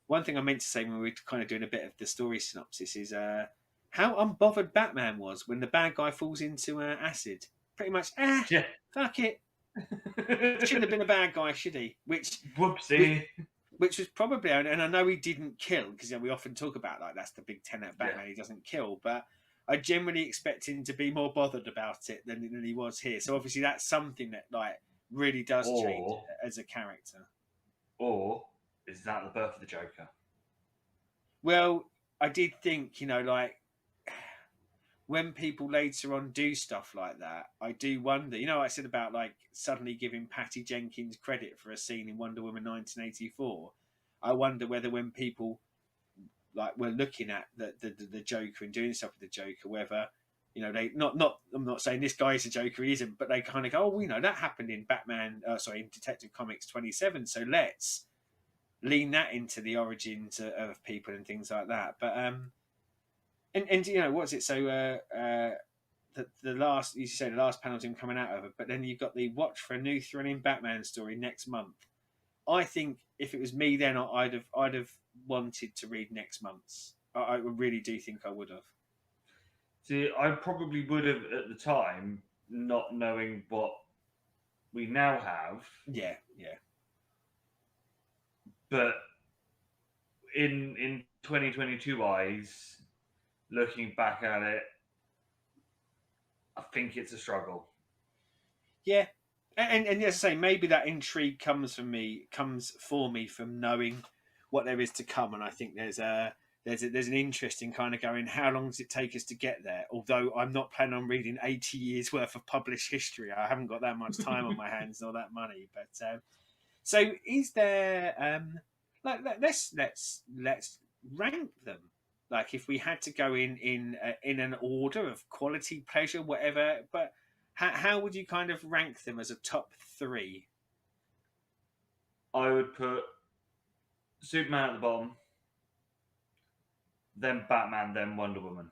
One thing I meant to say when we were kind of doing a bit of the story synopsis is how unbothered Batman was when the bad guy falls into acid. Pretty much, fuck it. Shouldn't have been a bad guy, should he? Whoopsie. Which was probably, and I know he didn't kill, because we often talk about like that's the big tenet of Batman, he doesn't kill, but I generally expect him to be more bothered about it than he was here. So obviously that's something that like really does change as a character. Or is that the birth of the Joker? Well, I did think, like when people later on do stuff like that, I do wonder. You know, I said about like suddenly giving Patty Jenkins credit for a scene in Wonder Woman 1984. I wonder whether when people like were looking at the Joker and doing stuff with the Joker, whether they not I'm not saying this guy is a Joker, he isn't, but they kind of go, oh, that happened in in Detective Comics 27, so let's lean that into the origins of people and things like that. But and what's it? So the last, you say the last panel's him coming out of it, but then you've got the watch for a new thrilling Batman story next month. I think if it was me, then I'd have wanted to read next month's. I really do think I would have. See, I probably would have at the time, not knowing what we now have. Yeah. But in 2022 eyes, looking back at it, I think it's a struggle. Yeah, and as I say, maybe that intrigue comes for me from knowing what there is to come, and I think there's an interest in kind of going, how long does it take us to get there? Although I'm not planning on reading 80 years worth of published history, I haven't got that much time on my hands nor that money. But so is there let's rank them. Like if we had to go in an order of quality, pleasure, whatever, but how would you kind of rank them as a top 3? I would put Superman at the bottom, then Batman, then Wonder Woman.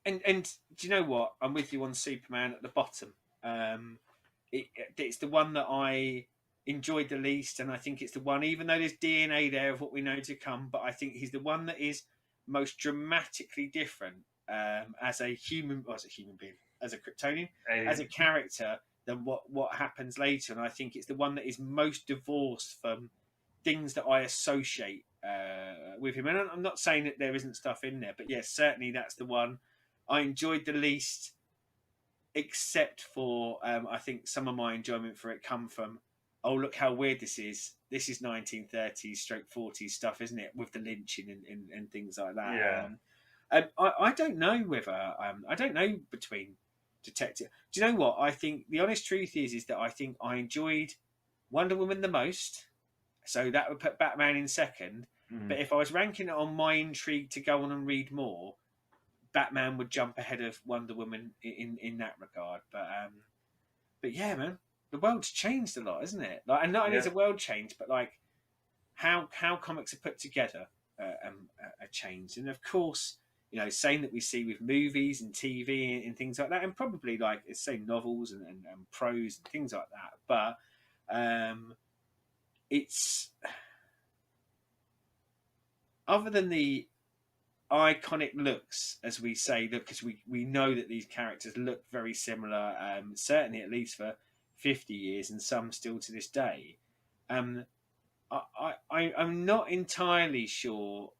And do you know what? I'm with you on Superman at the bottom. It's the one that I enjoyed the least, and I think it's the one, even though there's DNA there of what we know to come, but I think he's the one that is most dramatically different as a human being, as a Kryptonian, as a character, than what happens later. And I think it's the one that is most divorced from things that I associate with him. And I'm not saying that there isn't stuff in there, but yes, certainly that's the one I enjoyed the least, except for I think some of my enjoyment for it come from, oh, look how weird this is. This is 1930s stroke 40s stuff, isn't it? With the lynching and things like that. Yeah. I don't know whether I don't know between detective. Do you know what? I think the honest truth is that I think I enjoyed Wonder Woman the most. So that would put Batman in second. But if I was ranking it on my intrigue to go on and read more, Batman would jump ahead of Wonder Woman in that regard. But yeah, man, the world's changed a lot, isn't it? Like, and not only has the world changed, but like how comics are put together are changed. And of course, same that we see with movies and TV and things like that, and probably like it's say novels and prose and things like that. But it's other than the iconic looks, as we say, because we know that these characters look very similar, certainly at least for 50 years, and some still to this day. I'm not entirely sure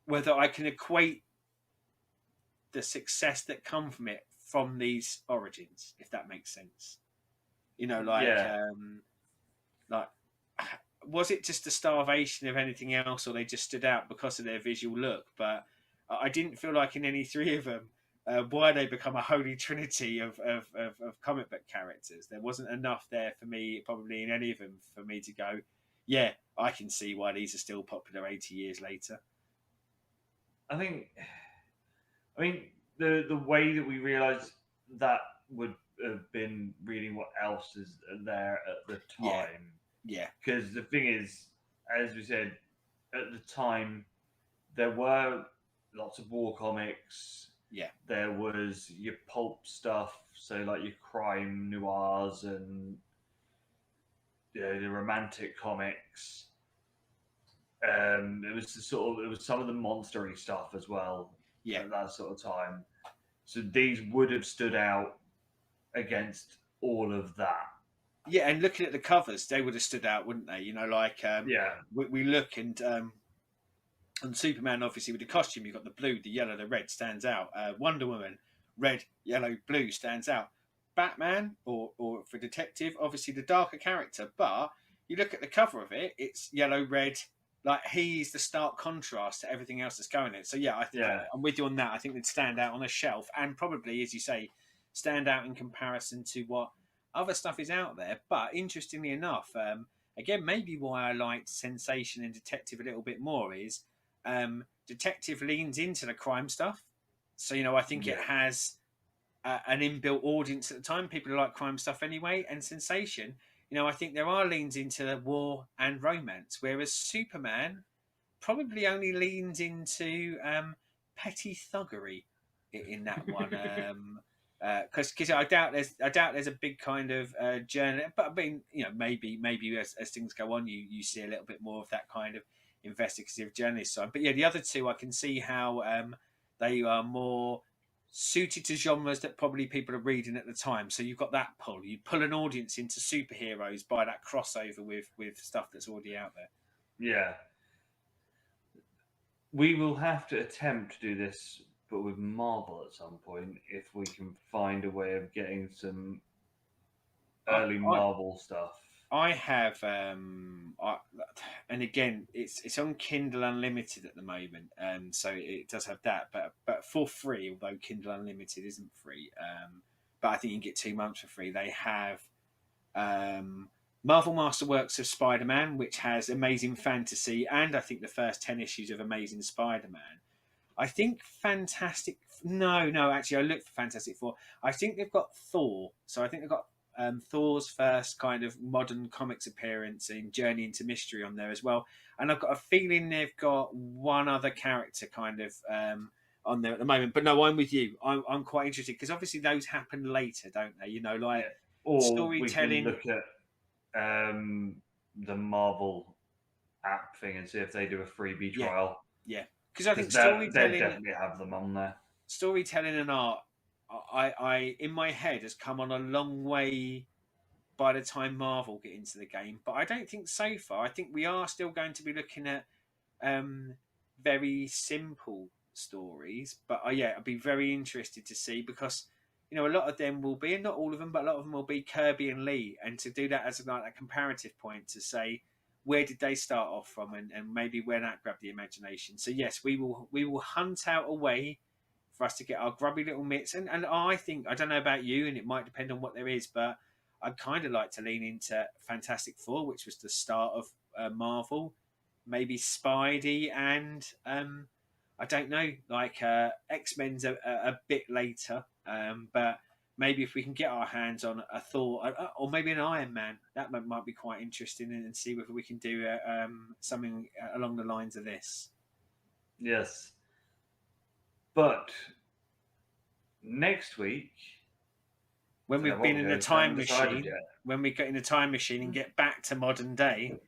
whether I can equate the success that come from it from these origins, if that makes sense. Like was it just the starvation of anything else, or they just stood out because of their visual look? But I didn't feel like in any three of them why they become a holy trinity of comic book characters. There wasn't enough there for me, probably in any of them, for me to go, yeah, I can see why these are still popular 80 years later. I mean, the way that we realised that would have been reading what else is there at the time. Yeah. Because the thing is, as we said, at the time, there were lots of war comics. Yeah. There was your pulp stuff, so like your crime noirs and the romantic comics. It was some of the monstery stuff as well. Yeah. At that sort of time. So these would have stood out against all of that. Yeah, and looking at the covers, they would have stood out, wouldn't they? We look and Superman, obviously, with the costume, you've got the blue, the yellow, the red stands out. Wonder Woman, red, yellow, blue stands out. Batman, or for Detective, obviously the darker character, but you look at the cover of it, it's yellow, red, like he's the stark contrast to everything else that's going on. So yeah, I'm with you on that. I think they'd stand out on a shelf, and probably, as you say, stand out in comparison to what other stuff is out there. But interestingly enough, again, maybe why I liked Sensation and Detective a little bit more is Detective leans into the crime stuff. So, I think it has an inbuilt audience at the time. People who like crime stuff anyway. And Sensation, I think there are leans into war and romance, whereas Superman probably only leans into petty thuggery in that one. Because I doubt there's a big kind of journey. But I mean, maybe as things go on, you see a little bit more of that kind of investigative journalist side. But yeah, the other two, I can see how they are more suited to genres that probably people are reading at the time. So you've got that pull. You pull an audience into superheroes by that crossover with stuff that's already out there. Yeah. We will have to attempt to do this, but with Marvel at some point, if we can find a way of getting some early Marvel stuff. I have, and again, it's on Kindle Unlimited at the moment, so it does have that, but for free. Although Kindle Unlimited isn't free, but I think you can get 2 months for free. They have Marvel Masterworks of Spider-Man, which has Amazing Fantasy, and I think the first 10 issues of Amazing Spider-Man. I think Fantastic. No, actually, I looked for Fantastic Four. I think they've got Thor, so I think they've got Thor's first kind of modern comics appearance in Journey into Mystery on there as well. And I've got a feeling they've got one other character kind of on there at the moment. But no, I'm with you. I'm quite interested because obviously those happen later, don't they? Or storytelling. We can look at the Marvel app thing and see if they do a freebie trial. Yeah, because I think they definitely have them on there. Storytelling and art, I in my head has come on a long way by the time Marvel get into the game, but I don't think so far. I think we are still going to be looking at very simple stories, but I'd be very interested to see because a lot of them will be, and not all of them, but a lot of them will be Kirby and Lee, and to do that as like a comparative point to say where did they start off from, and maybe where that grabbed the imagination. So yes, we will hunt out a way for us to get our grubby little mitts. And I think, I don't know about you, and it might depend on what there is, but I'd kind of like to lean into Fantastic Four, which was the start of Marvel, maybe Spidey, and I don't know, like X-Men's a bit later, but maybe if we can get our hands on a Thor or maybe an Iron Man, that might be quite interesting, and see whether we can do something along the lines of this. Yes. But next week, when we've been in a time machine, when we get in a time machine and get back to modern day,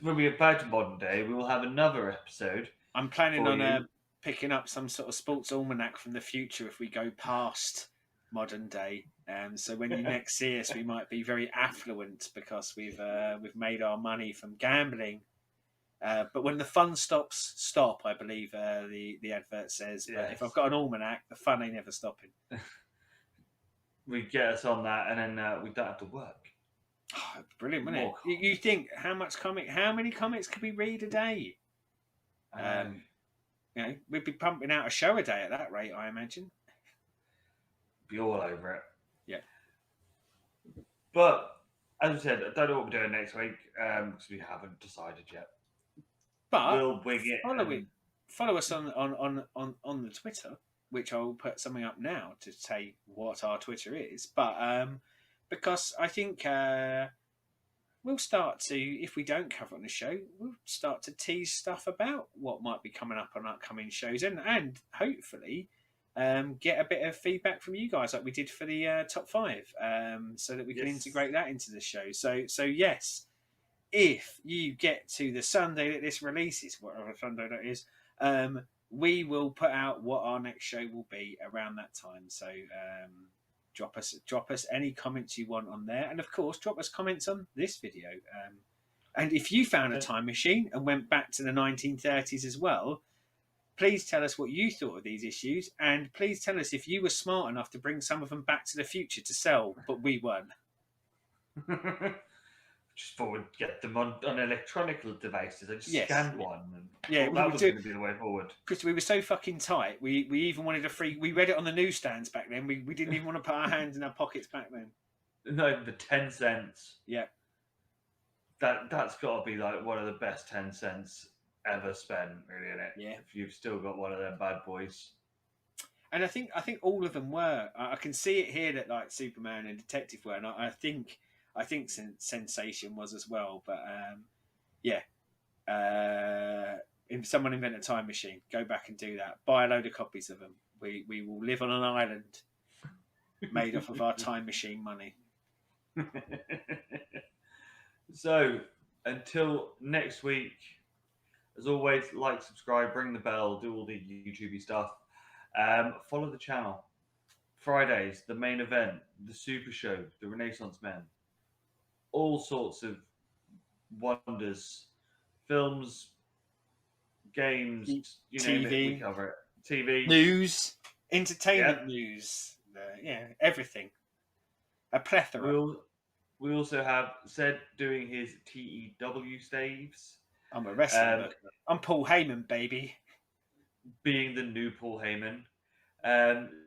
when we get back to modern day, we will have another episode. I'm planning on picking up some sort of sports almanac from the future if we go past modern day. So when you next see us, we might be very affluent because we've made our money from gambling. But when the fun stop, I believe the advert says. Yes. But if I've got an almanac, the fun ain't never stopping. We get us on that, and then we don't have to work. Oh, brilliant, wouldn't it? You think how many comics could we read a day? We'd be pumping out a show a day at that rate, I imagine. Be all over it. Yeah. But as I said, I don't know what we're doing next week because we haven't decided yet. But we'll wing it. Follow us on the Twitter, which I'll put something up now to say what our Twitter is. But because I think we'll start to, if we don't cover it on the show, we'll start to tease stuff about what might be coming up on upcoming shows, and hopefully get a bit of feedback from you guys like we did for the top 5, so that we can integrate that into the show. So yes, if you get to the Sunday that this releases, whatever Sunday that is, we will put out what our next show will be around that time. So drop us any comments you want on there, and of course drop us comments on this video. And if you found a time machine and went back to the 1930s as well, please tell us what you thought of these issues, and please tell us if you were smart enough to bring some of them back to the future to sell, but we weren't. Just thought we'd get them on electronic devices. I just Yes, scanned one and yeah, thought we that would was do. going to be the way forward. Because we were so fucking tight. We even wanted a free. We read it on the newsstands back then. We didn't even want to put our hands in our pockets back then. No, the 10 cents. Yeah. That's got to be like one of the best 10 cents ever spent, really, isn't it? Yeah. If you've still got one of them bad boys. And I think all of them were. I can see it here that like Superman and Detective were, and I think Sensation was as well. But yeah, if someone invent a time machine, go back and do that. Buy a load of copies of them. We will live on an island made off of our time machine money. So until next week, as always, like, subscribe, ring the bell, do all the YouTubey stuff. Follow the channel. Fridays, the main event, the Super Show, the Renaissance Men, all sorts of wonders, films, games, you name it, we cover it. TV, news, entertainment news, everything. A plethora. We also have Sed doing his TEW staves. I'm a wrestler. I'm Paul Heyman, baby. Being the new Paul Heyman.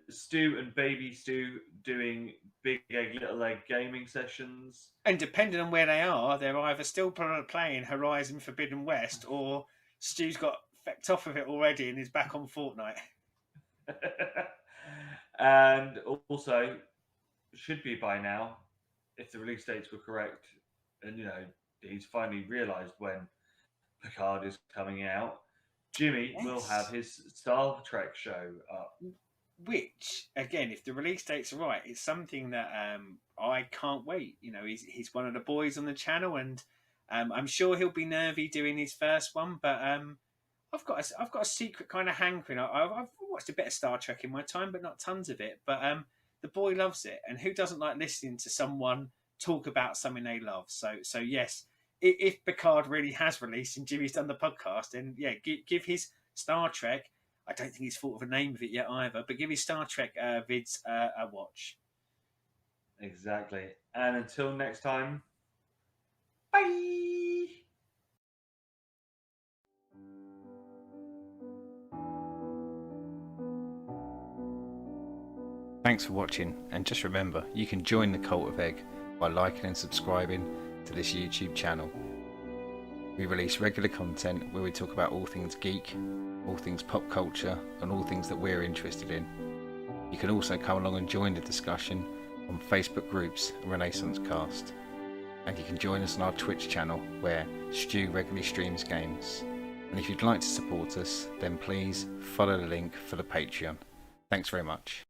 Stu and Baby Stu doing Big Egg, Little Egg gaming sessions. And depending on where they are, they're either still playing Horizon Forbidden West or Stu's got fecked off of it already and is back on Fortnite. And also, should be by now, if the release dates were correct, and he's finally realised when Picard is coming out, Jimmy will have his Star Trek show up. Which, again, if the release dates are right, it's something that I can't wait. He's one of the boys on the channel, and I'm sure he'll be nervy doing his first one. But I've got a secret kind of hankering. I've watched a bit of Star Trek in my time, but not tons of it. But the boy loves it, and who doesn't like listening to someone talk about something they love? So yes, if Picard really has released and Jimmy's done the podcast, then yeah, give his Star Trek. I don't think he's thought of a name of it yet either, but give his Star Trek vids a watch. Exactly. And until next time, bye! Thanks for watching, and just remember, you can join the Cult of Egg by liking and subscribing to this YouTube channel. We release regular content where we talk about all things geek, all things pop culture, and all things that we're interested in. You can also come along and join the discussion on Facebook groups and Renaissance Cast. And you can join us on our Twitch channel where Stu regularly streams games. And if you'd like to support us, then please follow the link for the Patreon. Thanks very much.